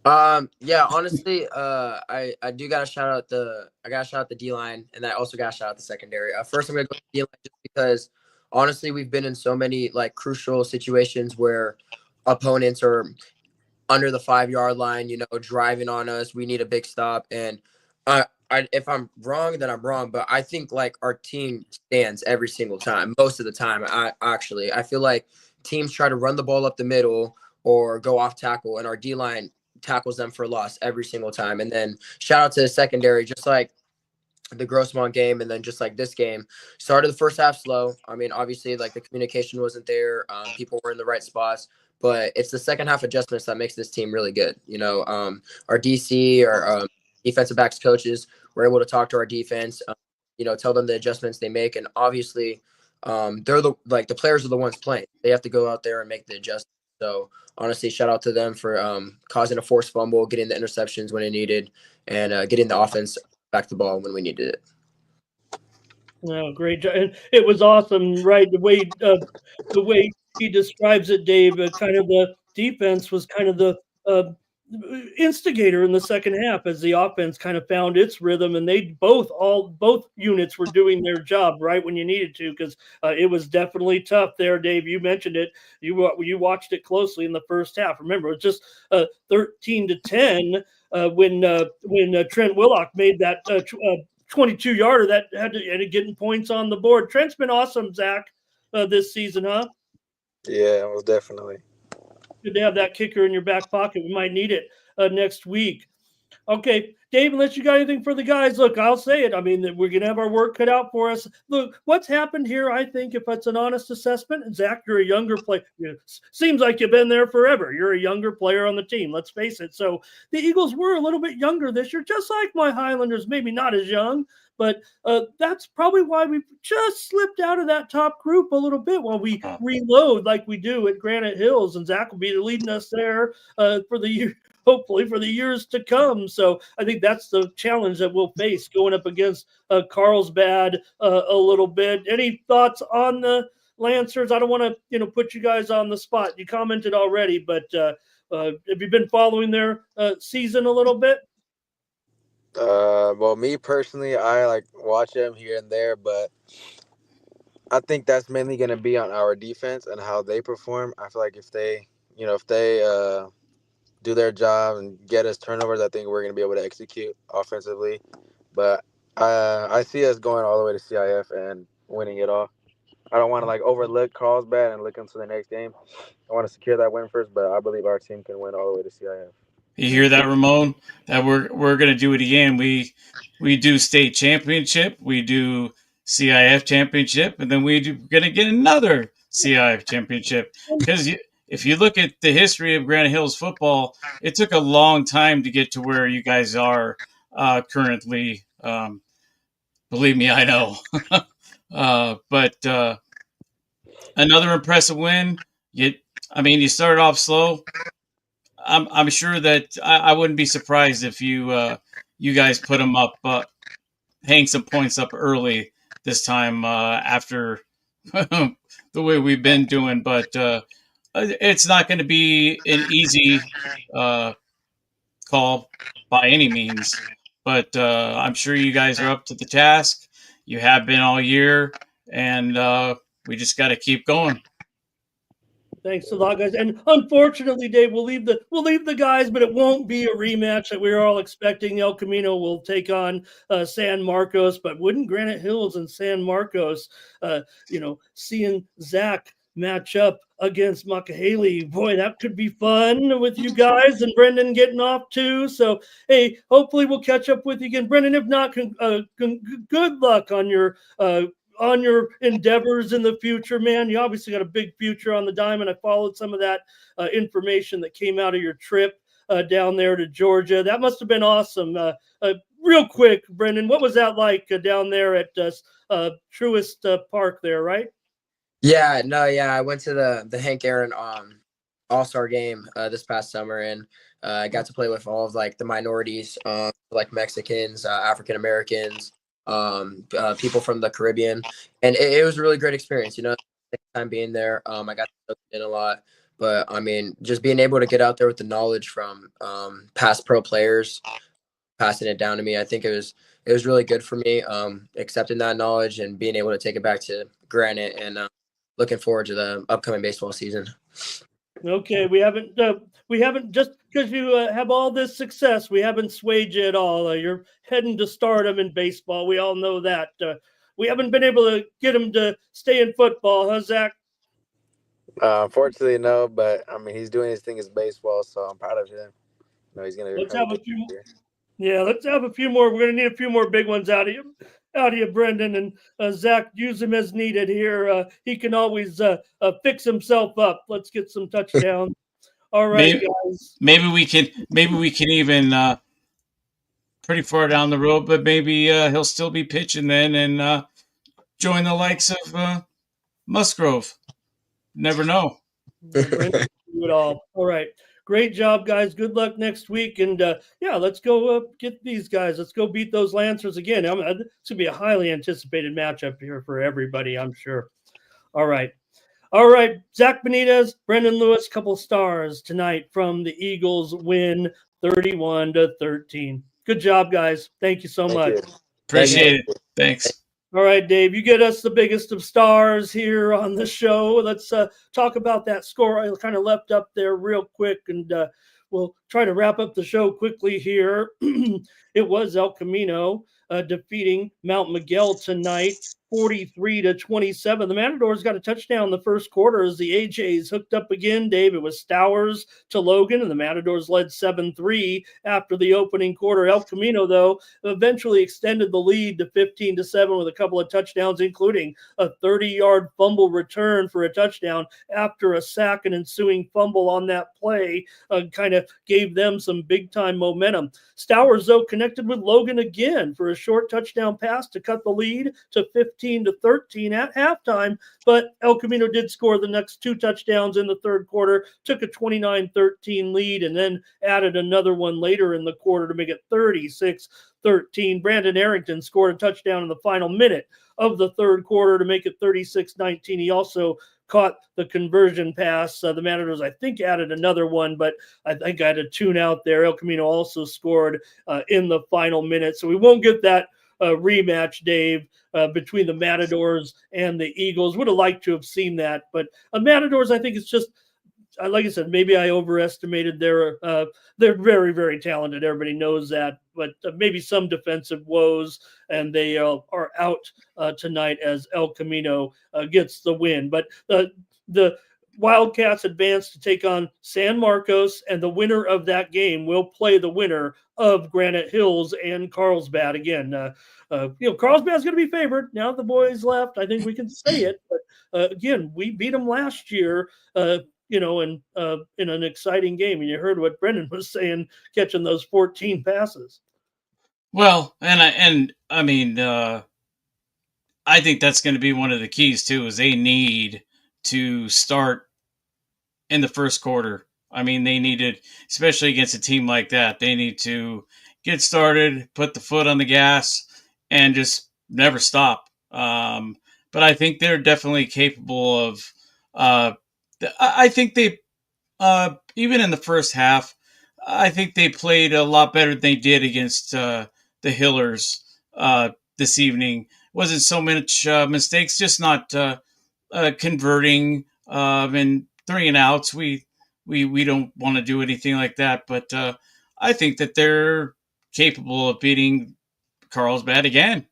Yeah, honestly, I do gotta shout out the D line, and I also gotta shout out the secondary. First I'm gonna go to the D line just because honestly we've been in so many like crucial situations where opponents are under the 5-yard line, driving on us. We need a big stop. And if I'm wrong, then I'm wrong. But I think like our team stands every single time, most of the time. I feel like teams try to run the ball up the middle or go off tackle, and our D line tackles them for loss every single time. And then shout out to the secondary, just like the Grossmont game, and then just like this game, started the first half slow. I mean, obviously, like the communication wasn't there. People were in the right spots, but it's the second half adjustments that makes this team really good. Our DC, our defensive backs coaches were able to talk to our defense, tell them the adjustments they make, and obviously, they're the players are the ones playing. They have to go out there and make the adjustments. So honestly, shout out to them for causing a forced fumble, getting the interceptions when it needed, and getting the offense back the ball when we needed it. Oh, great job! And it was awesome, right? The way he describes it, Dave. Kind of the defense was kind of the instigator in the second half as the offense kind of found its rhythm, and they both units were doing their job right when you needed to, because it was definitely tough there, Dave. You mentioned it. You watched it closely in the first half. Remember, it was just 13-10 when Trent Willock made that 22-yarder that had to getting points on the board. Trent's been awesome, Zach, this season, huh? Yeah, most definitely. Good to have that kicker in your back pocket. We might need it next week. Okay, Dave, unless you got anything for the guys, look, I'll say it. I mean, we're going to have our work cut out for us. Look, what's happened here, I think, if it's an honest assessment, and Zach, you're a younger player. Seems like you've been there forever. You're a younger player on the team, let's face it. So the Eagles were a little bit younger this year, just like my Highlanders, maybe not as young, but that's probably why we just slipped out of that top group a little bit while we reload like we do at Granite Hills. And Zach will be leading us there for the year, hopefully for the years to come. So I think that's the challenge that we'll face going up against Carlsbad a little bit. Any thoughts on the Lancers? I don't want to, put you guys on the spot. You commented already, but have you been following their season a little bit? Well, me personally, I like watch them here and there, but I think that's mainly going to be on our defense and how they perform. I feel like if they do their job and get us turnovers, I think we're going to be able to execute offensively. But I see us going all the way to CIF and winning it all. I don't want to like overlook Carlsbad and look into the next game. I want to secure that win first, but I believe our team can win all the way to CIF. You hear that, Ramon? That we're gonna do it again. We do state championship, we do CIF championship, and then we're gonna get another CIF championship. Because if you look at the history of Granite Hills football, it took a long time to get to where you guys are currently. Believe me, I know. But another impressive win. You started off slow. I'm sure that I wouldn't be surprised if you guys put them up, hang some points up early this time after the way we've been doing. But it's not going to be an easy call by any means. But I'm sure you guys are up to the task. You have been all year, and we just got to keep going. Thanks a lot, guys. And unfortunately, Dave, we'll leave the guys, but it won't be a rematch that we were all expecting. El Camino will take on San Marcos, but wouldn't Granite Hills and San Marcos, seeing Zach match up against Makaheli, boy, that could be fun with you guys and Brendan getting off too. So, hey, hopefully we'll catch up with you again, Brendan. If not, good luck on your endeavors in the future, man. You obviously got a big future on the diamond. I followed some of that information that came out of your trip down there to Georgia. That must have been awesome. Real quick, Brendan, what was that like down there at Truist Park there, right? Yeah, no, yeah. I went to the Hank Aaron All-Star game this past summer, and I got to play with all of like the minorities, like Mexicans, African Americans, people from the Caribbean, and it was a really great experience. Time being there, I got to soak it in a lot. But I mean, just being able to get out there with the knowledge from past pro players, passing it down to me, I think it was really good for me. Accepting that knowledge and being able to take it back to Granite, and looking forward to the upcoming baseball season. Okay, we haven't just because you have all this success, we haven't swayed you at all. You're heading to stardom in baseball. We all know that. We haven't been able to get him to stay in football, huh, Zach? Unfortunately, no, but I mean, he's doing his thing as baseball, so I'm proud of him. He's gonna. Let's have a few. Yeah, let's have a few more. We're gonna need a few more big ones out of you, Brendan, and Zach. Use him as needed here. He can always fix himself up. Let's get some touchdowns. All right, guys. Maybe we can even pretty far down the road, but maybe he'll still be pitching then and join the likes of Musgrove. Never know. Brendan, do it all. All right. Great job, guys. Good luck next week. And let's go get these guys. Let's go beat those Lancers again. It's going to be a highly anticipated matchup here for everybody, I'm sure. All right. Zach Benitez, Brendan Lewis, couple stars tonight from the Eagles win 31-13. Good job, guys. Thank you so much. Appreciate it. Thanks. All right, Dave, you get us the biggest of stars here on the show. Let's talk about that score I kind of left up there real quick, and we'll try to wrap up the show quickly here. It was El Camino defeating Mount Miguel tonight, 43-27. The Matadors got a touchdown in the first quarter as the AJs hooked up again. Dave, it was Stowers to Logan, and the Matadors led 7-3 after the opening quarter. El Camino, though, eventually extended the lead to 15-7 with a couple of touchdowns, including a 30-yard fumble return for a touchdown after a sack and ensuing fumble on that play kind of gave them some big-time momentum. Stowers, though, connected with Logan again for a short touchdown pass to cut the lead to 15-13 at halftime, but El Camino did score the next two touchdowns in the third quarter, took a 29-13 lead, and then added another one later in the quarter to make it 36-13. Brandon Arrington scored a touchdown in the final minute of the third quarter to make it 36-19. He also caught the conversion pass. The Matadors, I think, added another one, but I think I had a tune out there. El Camino also scored in the final minute. So we won't get that rematch, Dave, between the Matadors and the Eagles. Would have liked to have seen that, but Matadors, I think it's just, like I said, maybe I overestimated their. They're very, very talented. Everybody knows that, but maybe some defensive woes, and they are out tonight as El Camino gets the win. But the Wildcats advance to take on San Marcos, and the winner of that game will play the winner of Granite Hills and Carlsbad again. Carlsbad's going to be favored now that the boys left. I think we can say it, but again, we beat them last year. In an exciting game. And you heard what Brendan was saying, catching those 14 passes. Well, I mean, I think that's going to be one of the keys too, is they need to start in the first quarter. I mean, they needed, especially against a team like that, they need to get started, put the foot on the gas, and just never stop. But I think they're definitely capable of. I think they, even in the first half, I think they played a lot better than they did against the Hillers this evening. Wasn't so much mistakes, just not converting and 3 and outs. We don't want to do anything like that, but I think that they're capable of beating Carlsbad again.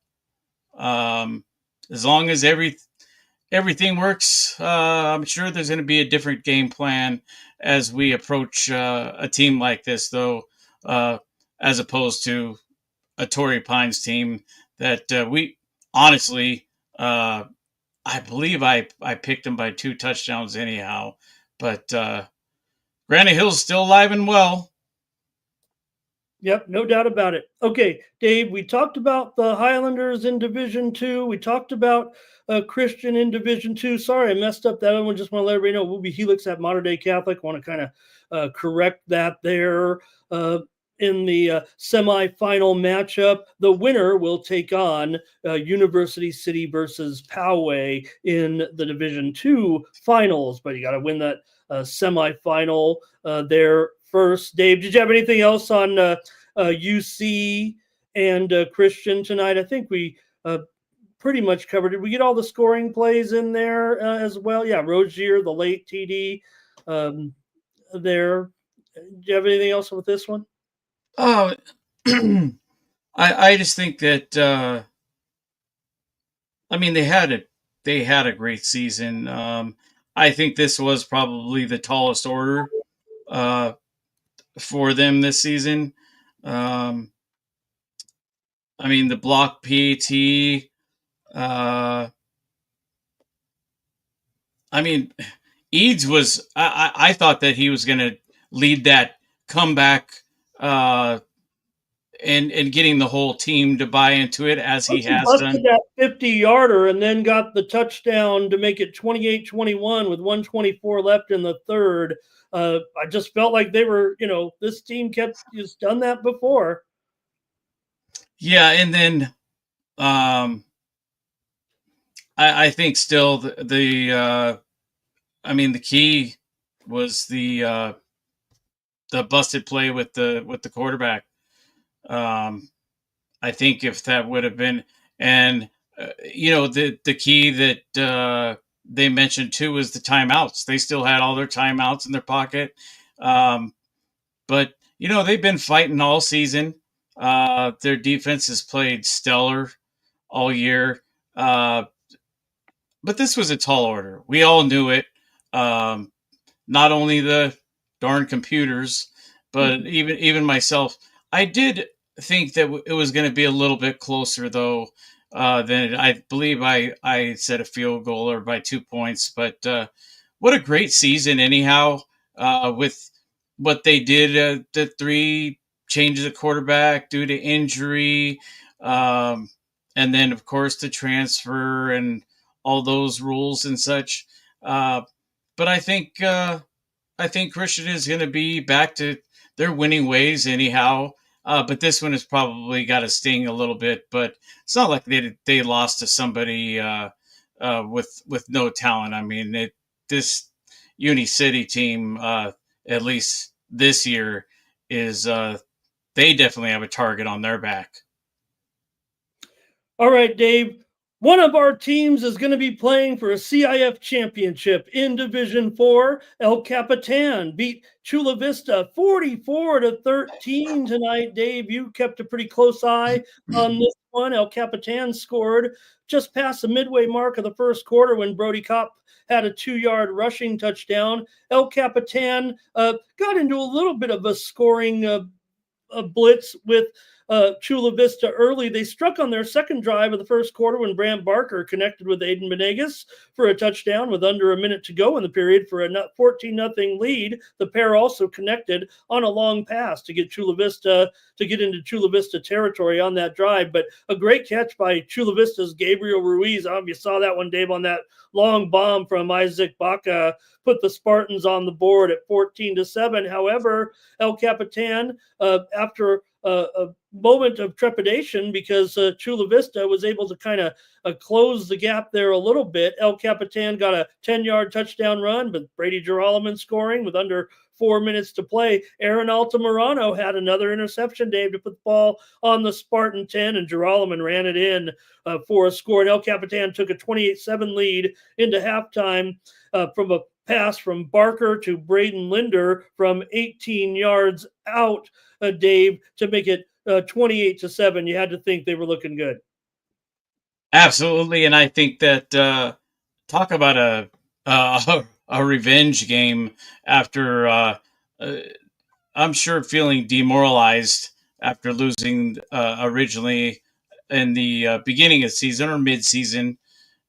As long as everything works, I'm sure there's going to be a different game plan as we approach a team like this, though, as opposed to a Torrey Pines team that we honestly, I believe I picked them by 2 touchdowns anyhow. But Granite Hill's still alive and well. Yep, no doubt about it. Okay, Dave, we talked about the Highlanders in Division 2. We talked about Christian in Division 2. Sorry, I messed up that one. Just want to let everybody know we'll be Helix at Modern Day Catholic. Want to kind of correct that there. In the semifinal matchup, the winner will take on University City versus Poway in the Division 2 finals. But you got to win that semifinal there first. Dave, did you have anything else on UC and Christian tonight? I think we pretty much covered. Did we get all the scoring plays in there as well? Yeah, Rozier, the late TD there. Do you have anything else with this one? Oh, I just think that I mean they had a great season. I think this was probably the tallest order for them this season. I mean the block PAT. I mean, Eads was. I thought that he was going to lead that comeback. And getting the whole team to buy into it as he has done. That 50-yarder and then got the touchdown to make it 28-21 with 1:24 left in the third. I just felt like they were, this team has done that before. Yeah, and then I think still the key was the busted play with the quarterback. I think if that would have been, and the key that they mentioned too was the timeouts. They still had all their timeouts in their pocket, but they've been fighting all season. Their defense has played stellar all year. Uh, but this was a tall order. We all knew it. Um, not only the darn computers, but even myself. I did think that it was going to be a little bit closer, though. Than I believe I set a field goal or by 2 points. But what a great season, anyhow. With what they did, the three changes of quarterback due to injury, um, and then of course the transfer and all those rules and such. But I think Christian is going to be back to their winning ways anyhow. But this one has probably got a sting a little bit. But it's not like they lost to somebody with no talent. I mean, this Uni City team, at least this year, is they definitely have a target on their back. All right, Dave. One of our teams is going to be playing for a CIF championship in Division 4. El Capitan beat Chula Vista 44-13 tonight. Dave, you kept a pretty close eye on this one. El Capitan scored just past the midway mark of the first quarter when Brody Kopp had a 2-yard rushing touchdown. El Capitan got into a little bit of a scoring a blitz with Chula Vista early. They struck on their second drive of the first quarter when Brant Barker connected with Aiden Benegas for a touchdown with under a minute to go in the period for a 14-0 lead. The pair also connected on a long pass to get Chula Vista to get into Chula Vista territory on that drive. But a great catch by Chula Vista's Gabriel Ruiz. I don't know if you saw that one, Dave, on that long bomb from Isaac Baca, put the Spartans on the board at 14-7. However, El Capitan, after a moment of trepidation because Chula Vista was able to kind of close the gap there a little bit. El Capitan got a 10-yard touchdown run, but Brady Girolman scoring with under 4 minutes to play. Aaron Altamirano had another interception, Dave, to put the ball on the Spartan 10, and Girolman ran it in for a score. And El Capitan took a 28-7 lead into halftime from a pass from Barker to Braden Linder from 18 yards out, Dave, to make it 28-7. You had to think they were looking good. Absolutely, and I think that talk about a revenge game after I'm sure feeling demoralized after losing originally in the beginning of the season or mid-season,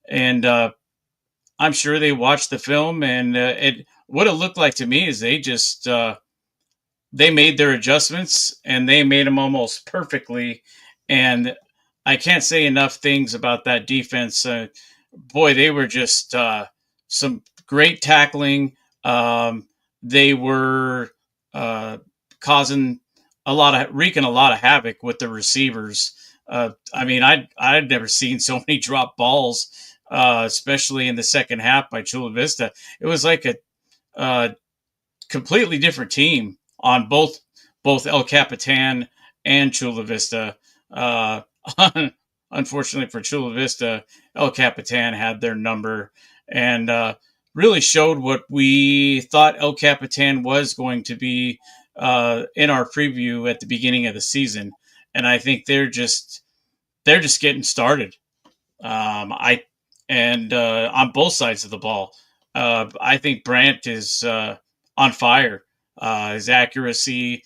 and I'm sure they watched the film, and what it looked like to me is they just they made their adjustments and they made them almost perfectly. And I can't say enough things about that defense. Boy, they were just some great tackling. They were causing wreaking a lot of havoc with the receivers. I mean, I'd never seen so many drop balls, especially in the second half by Chula Vista. It was like a completely different team on both El Capitan and Chula Vista. Uh, Unfortunately for Chula Vista, El Capitan had their number and really showed what we thought El Capitan was going to be in our preview at the beginning of the season. And I think they're just getting started. I and On both sides of the ball, I think Brant is on fire. His accuracy,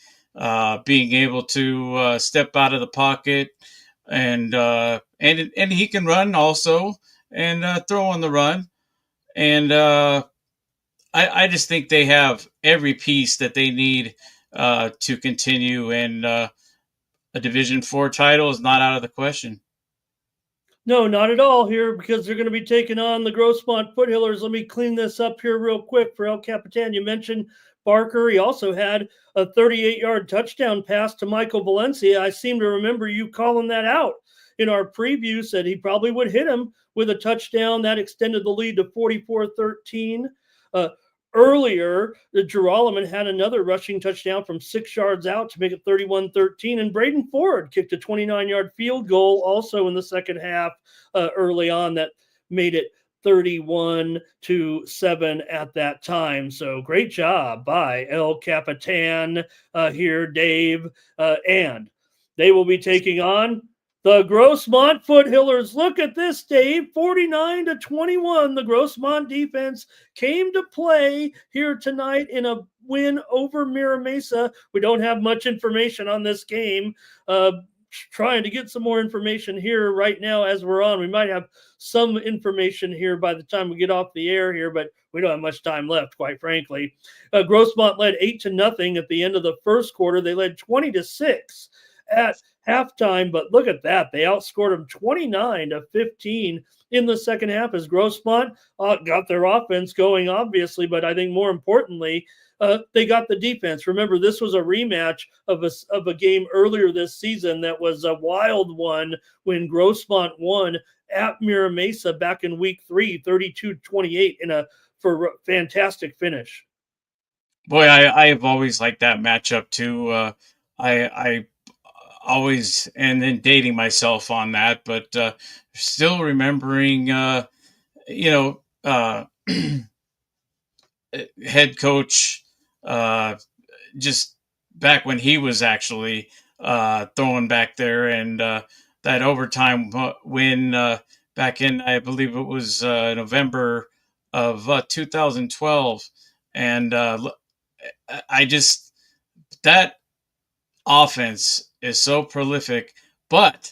being able to step out of the pocket, and he can run also and throw on the run. And I just think they have every piece that they need to continue. And a Division 4 title is not out of the question. No, not at all here because they're going to be taking on the Grossmont Foothillers. Let me clean this up here real quick for El Capitan. You mentioned Barker. He also had a 38-yard touchdown pass to Michael Valencia. I seem to remember you calling that out in our preview, said he probably would hit him with a touchdown. That extended the lead to 44-13. Earlier, the Girolman had another rushing touchdown from 6 yards out to make it 31-13. And Braden Ford kicked a 29-yard field goal also in the second half early on that made it 31-7 at that time. So great job by El Capitan here, Dave. And they will be taking on The Grossmont Foothillers. Look at this, Dave. 49-21. The Grossmont defense came to play here tonight in a win over Mira Mesa. We don't have much information on this game. Trying to get some more information here right now as we're on. We might have some information here by the time we get off the air here, but we don't have much time left, quite frankly. Grossmont led 8-0 at the end of the first quarter. They led 20-6 at halftime, but look at that. They outscored them 29-15 in the second half as Grossmont got their offense going, obviously, but I think more importantly, they got the defense. Remember, this was a rematch of a game earlier this season that was a wild one when Grossmont won at Mira Mesa back in week 3, 32-28 for a fantastic finish. Boy, I have always liked that matchup too. I always, and then dating myself on that, but still remembering, you know, head coach, just back when he was actually throwing back there, and that overtime win back in, I believe it was November of 2012, and I just, that offense is so prolific, but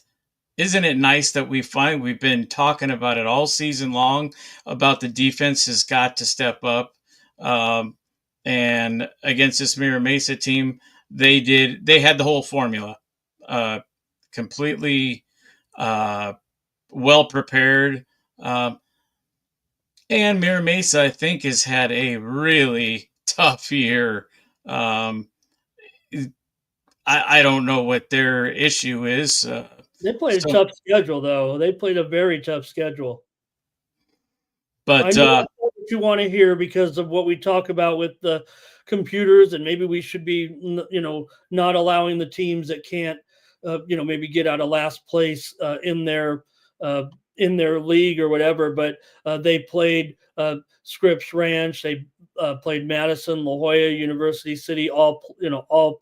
isn't it nice that we've been talking about it all season long about the defense has got to step up. And against this Mira Mesa team, they had the whole formula, completely well prepared. And Mira Mesa, I think, has had a really tough year. I don't know what their issue is. They played a tough schedule, though. They played a very tough schedule. But I know that's what you want to hear because of what we talk about with the computers, and maybe we should be, not allowing the teams that can't, maybe get out of last place in their league or whatever. But they played Scripps Ranch. They played Madison, La Jolla, University City, all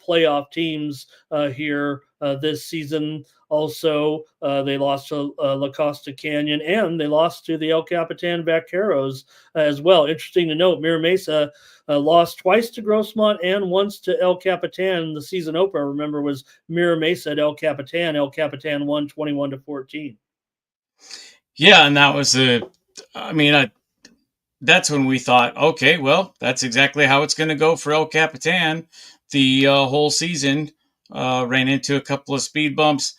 playoff teams here this season. Also, they lost to La Costa Canyon, and they lost to the El Capitan Vaqueros as well. Interesting to note, Mira Mesa lost twice to Grossmont and once to El Capitan. The season opener, remember, was Mira Mesa at El Capitan. El Capitan won 21-14. Yeah, and that was that's when we thought, okay, well, that's exactly how it's going to go for El Capitan. The whole season ran into a couple of speed bumps.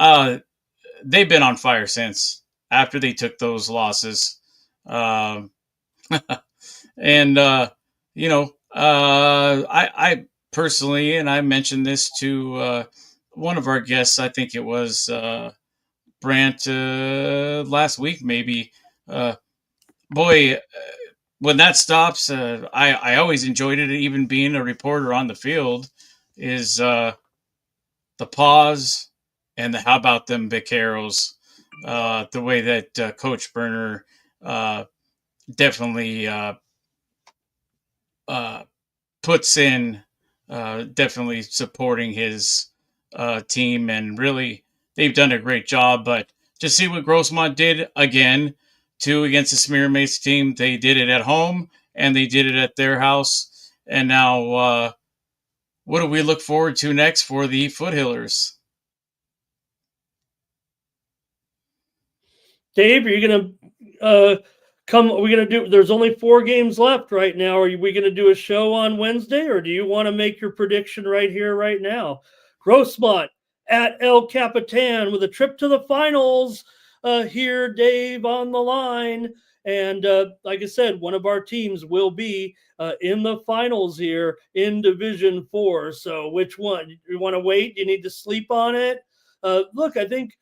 They've been on fire since after they took those losses. And, I personally, and I mentioned this to one of our guests, I think it was Brant last week, maybe. Boy, when that stops, I always enjoyed it, even being a reporter on the field, is the pause and the how about them Vaqueros, the way that Coach Berner definitely puts in, definitely supporting his team, and really they've done a great job. But to see what Grossmont did again, too, against the Smear Mace team, they did it at home and they did it at their house. And now, what do we look forward to next for the Foothillers? Dave, are you going to come? Are we going to do? There's only 4 games left right now. Are we going to do a show on Wednesday, or do you want to make your prediction right here, right now? Grossmont at El Capitan with a trip to the finals here, Dave, on the line. And like I said, one of our teams will be in the finals here in Division 4. So which one? You want to wait? You need to sleep on it? Look, I think,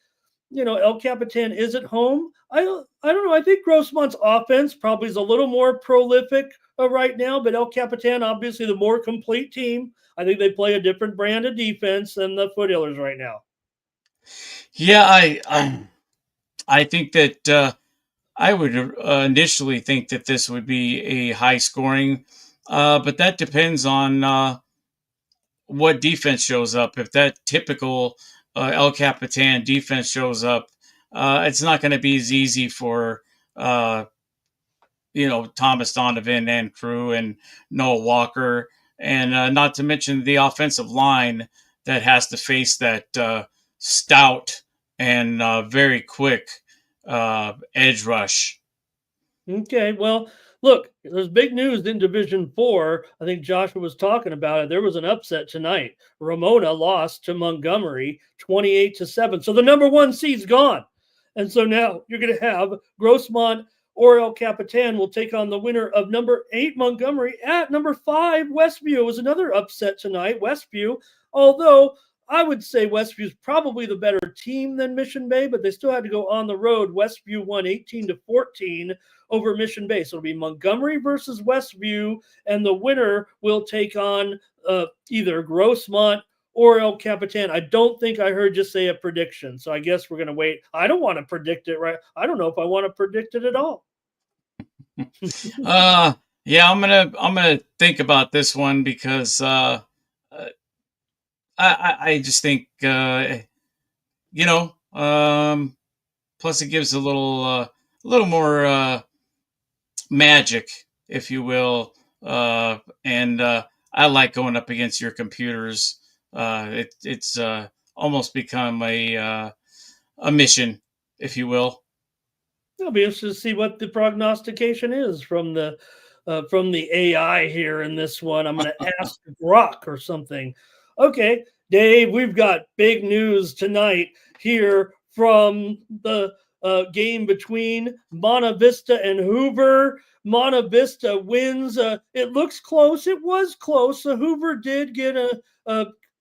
El Capitan is at home. I don't know. I think Grossmont's offense probably is a little more prolific right now, but El Capitan, obviously the more complete team. I think they play a different brand of defense than the Foothillers right now. Yeah, I think that I would initially think that this would be a high scoring, but that depends on what defense shows up. If that typical El Capitan defense shows up, it's not going to be as easy for Thomas Donovan and crew and Noah Walker, and not to mention the offensive line that has to face that stout and very quick edge rush. Okay, well, look, there's big news in Division 4. I think Joshua was talking about it. There was an upset tonight. Ramona lost to Montgomery 28-7. So the number 1 seed's gone. And so now you're going to have Grossmont or El Capitan will take on the winner of number 8 Montgomery at number 5 Westview. It was another upset tonight. Westview, although I would say Westview's probably the better team than Mission Bay, but they still had to go on the road. Westview won 18-14 over Mission Bay. So it'll be Montgomery versus Westview, and the winner will take on either Grossmont or El Capitan. I don't think I heard you say a prediction, so I guess we're going to wait. I don't want to predict it, right? I don't know if I want to predict it at all. Yeah, I'm gonna think about this one because I just think plus it gives a little more magic, if you will, and I like going up against your computers. It's almost become a mission, if you will. I'll be interested to see what the prognostication is from the AI here in this one. I'm going to ask Brock or something. Okay, Dave, we've got big news tonight here from the game between Monta Vista and Hoover. Monta Vista wins. It looks close. It was close. Hoover did get a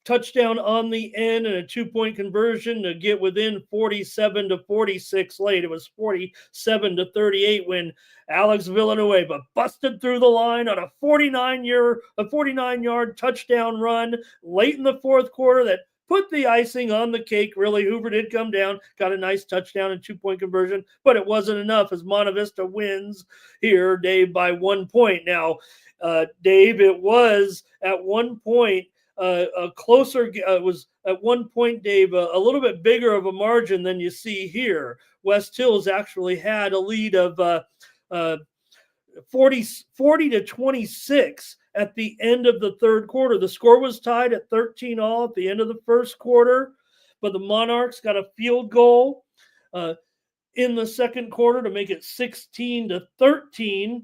touchdown on the end and a 2-point conversion to get within 47-46 late. It was 47-38 when Alex Villanueva busted through the line on a 49-yard touchdown run late in the fourth quarter that put the icing on the cake. Really, Hoover did come down, got a nice touchdown and 2-point conversion, but it wasn't enough as Monta Vista wins here, Dave, by 1 point. Now, Dave, it was at one point a closer, was at one point, Dave, a little bit bigger of a margin than you see here. West Hills actually had a lead of 40-26 at the end of the third quarter. The score was tied at 13 all at the end of the first quarter, but the Monarchs got a field goal in the second quarter to make it 16-13.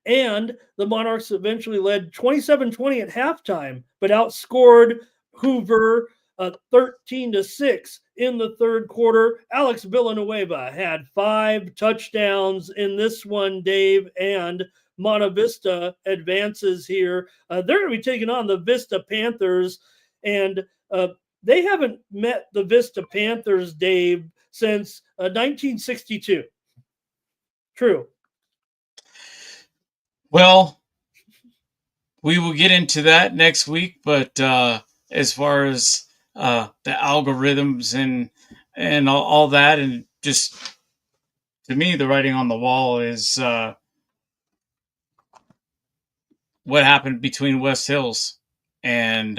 And the Monarchs eventually led 27-20 at halftime, but outscored Hoover 13-6 in the third quarter. Alex Villanueva had 5 touchdowns in this one, Dave, and Monta Vista advances here. They're going to be taking on the Vista Panthers, and they haven't met the Vista Panthers, Dave, since 1962. True. Well, we will get into that next week, but as far as the algorithms and all that, and just to me, the writing on the wall is what happened between West Hills and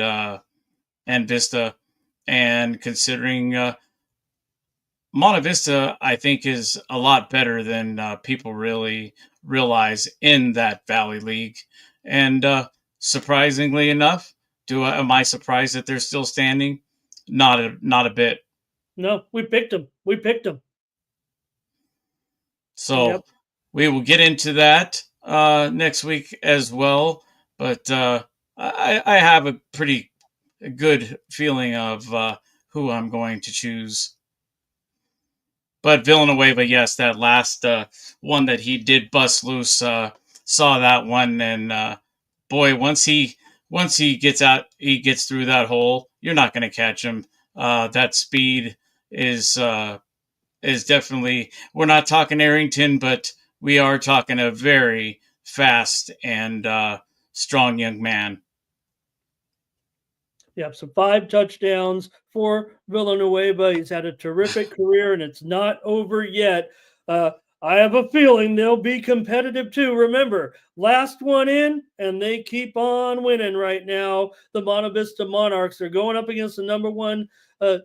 Vista, and considering Monta Vista, I think, is a lot better than people really realize in that Valley League. And surprisingly enough, am I surprised that they're still standing? Not a bit. No, we picked them. So we will get into that next week as well. But I have a pretty good feeling of who I'm going to choose. But Villanueva, yes, that last one that he did bust loose, saw that one, and boy, once he gets out, he gets through that hole, you're not going to catch him. That speed is definitely. We're not talking Arrington, but we are talking a very fast and strong young man. Yep, so 5 touchdowns for Villanueva. He's had a terrific career, and it's not over yet. I have a feeling they'll be competitive too. Remember, last one in, and they keep on winning right now. The Monta Vista Monarchs are going up against the number one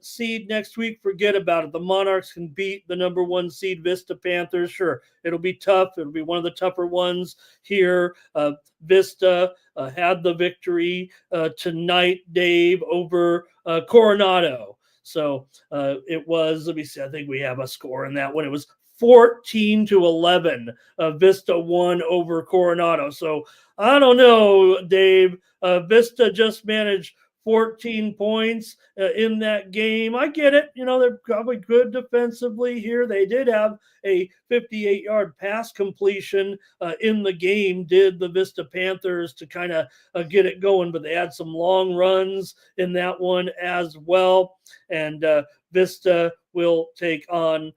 seed next week. Forget about it. The Monarchs can beat the number one seed Vista Panthers. Sure, it'll be tough. It'll be one of the tougher ones here. Vista had the victory tonight, Dave, over Coronado. So it was, let me see, I think we have a score in that one. It was 14-11. Vista won over Coronado. So I don't know, Dave. Vista just managed 14 points in that game. I get it. They're probably good defensively here. They did have a 58-yard pass completion in the game, did the Vista Panthers, to kind of get it going, but they had some long runs in that one as well. And Vista will take on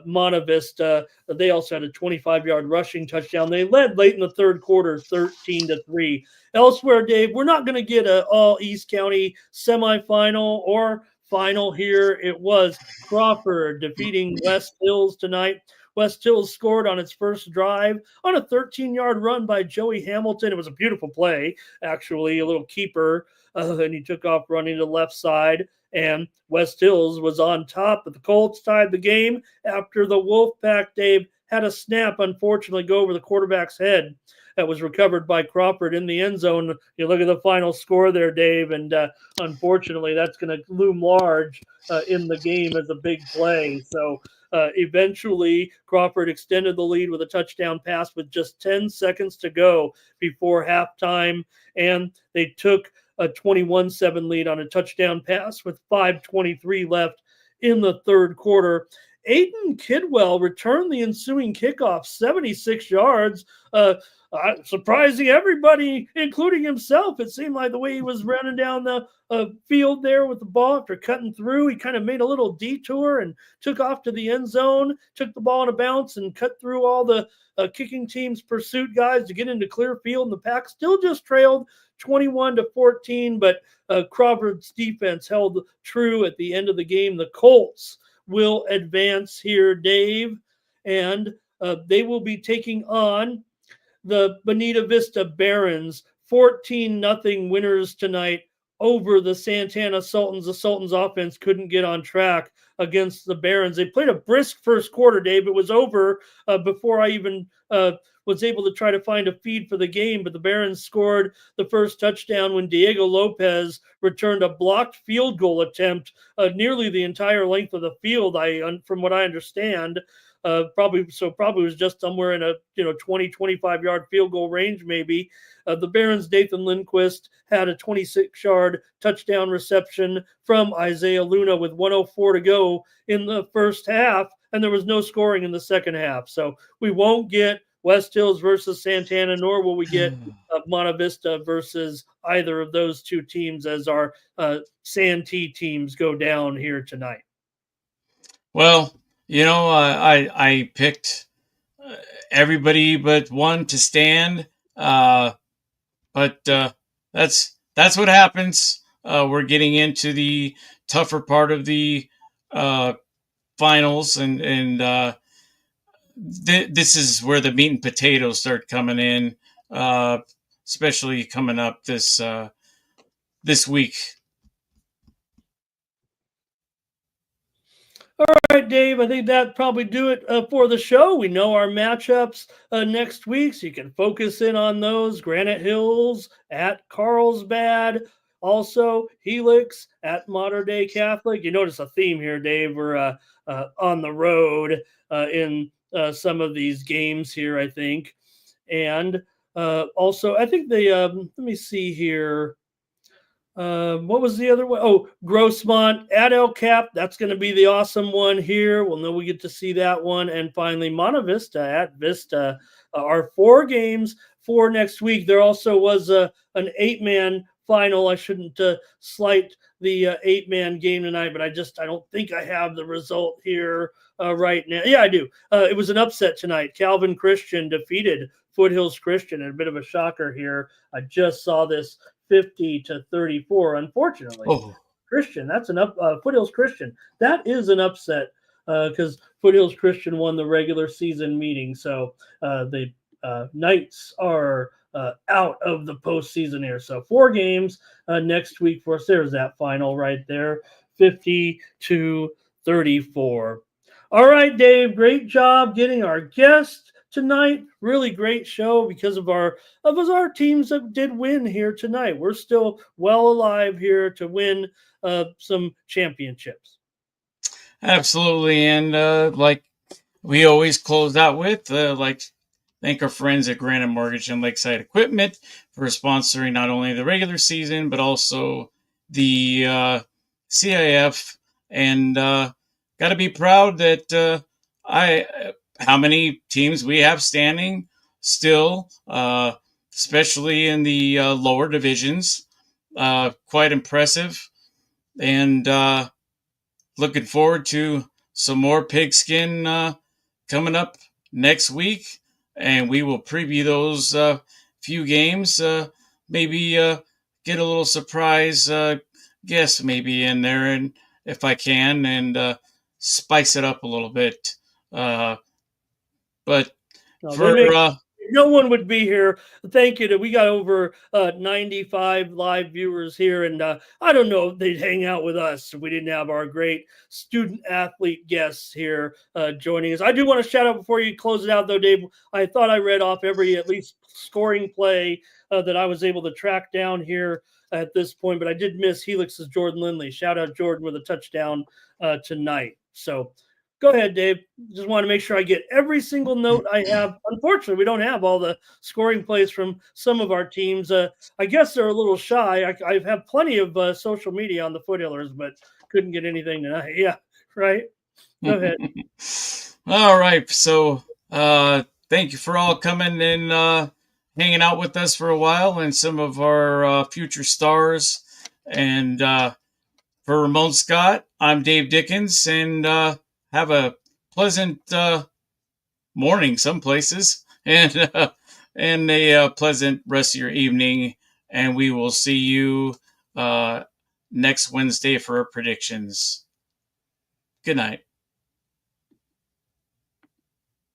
Monta Vista. They also had a 25-yard rushing touchdown. They led late in the third quarter, 13-3. Elsewhere, Dave, we're not going to get an all East County semifinal or final here. It was Crawford defeating West Hills tonight. West Hills scored on its first drive on a 13-yard run by Joey Hamilton. It was a beautiful play, actually, a little keeper, and he took off running to the left side. And West Hills was on top, but the Colts tied the game after the Wolfpack, Dave, had a snap, unfortunately, go over the quarterback's head. That was recovered by Crawford in the end zone. You look at the final score there, Dave, and unfortunately, that's going to loom large in the game as a big play. So eventually, Crawford extended the lead with a touchdown pass with just 10 seconds to go before halftime, and they took a 21-7 lead on a touchdown pass with 5:23 left in the third quarter. Aiden Kidwell returned the ensuing kickoff 76 yards, surprising everybody, including himself. It seemed like the way he was running down the field there with the ball after cutting through, he kind of made a little detour and took off to the end zone, took the ball in a bounce, and cut through all the kicking team's pursuit guys to get into clear field. And the Pack still just trailed 21-14, but Crawford's defense held true at the end of the game. The Colts will advance here, Dave, and they will be taking on the Bonita Vista Barons, 14-0 winners tonight over the Santana Sultans. The Sultans offense couldn't get on track against the Barons. They played a brisk first quarter, Dave. It was over before I even was able to try to find a feed for the game, but the Barons scored the first touchdown when Diego Lopez returned a blocked field goal attempt nearly the entire length of the field, from what I understand. Probably was just somewhere in a 20-25 yard field goal range maybe. The Barons' Nathan Lindquist had a 26-yard touchdown reception from Isaiah Luna with 1:04 to go in the first half, and there was no scoring in the second half. So we won't get West Hills versus Santana, nor will we get Monta Vista versus either of those two teams as our Santee teams go down here tonight. Well, I picked everybody but one to stand, but that's what happens. We're getting into the tougher part of the finals, and this is where the meat and potatoes start coming in, especially coming up this week. All right, Dave, I think that probably do it for the show. We know our matchups next week, so you can focus in on those. Granite Hills at Carlsbad, also Helix at Modern Day Catholic. You notice a theme here, Dave. We're on the road in some of these games here, I think. And also, I think let me see here. What was the other one? Oh, Grossmont at El Cap. That's going to be the awesome one here. We'll know we get to see that one. And finally, Monta Vista at Vista. Our 4 games for next week. There also was an 8-man final. I shouldn't slight the 8-man game tonight, but I don't think I have the result here right now. Yeah, I do. It was an upset tonight. Calvin Christian defeated Foothills Christian. A bit of a shocker here. I just saw this 50-34. Unfortunately, Christian. That's an Foothills Christian. That is an upset because Foothills Christian won the regular season meeting. So the Knights are out of the postseason here. So 4 games next week for us. There's that final right there, 50-34. All right, Dave, great job getting our guest tonight. Really great show because of our teams that did win here tonight. We're still well alive here to win some championships. Absolutely, and like we always close out with, like thank our friends at Granite Mortgage and Lakeside Equipment for sponsoring not only the regular season but also the CIF. And got to be proud that how many teams we have standing still, especially in the lower divisions. Quite impressive, and looking forward to some more pigskin coming up next week, and we will preview those few games. Maybe get a little surprise guest maybe in there, and if I can, and spice it up a little bit. But No, for no one would be here. Thank you. We got over 95 live viewers here, and I don't know if they'd hang out with us if we didn't have our great student athlete guests here joining us. I do want to shout out before you close it out, though, Dave. I thought I read off every at least scoring play that I was able to track down here at this point, but I did miss Helix's Jordan Lindley. Shout out Jordan with a touchdown tonight. So go ahead, Dave. Just want to make sure I get every single note I have. Unfortunately, we don't have all the scoring plays from some of our teams. I guess they're a little shy. I have plenty of social media on the Foothillers, but couldn't get anything tonight. Yeah, right. Go ahead. All right. So thank you for all coming and hanging out with us for a while, and some of our future stars. And for Ramon Scott, I'm Dave Dickens, and have a pleasant morning some places, and a pleasant rest of your evening. And we will see you next Wednesday for our predictions. Good night.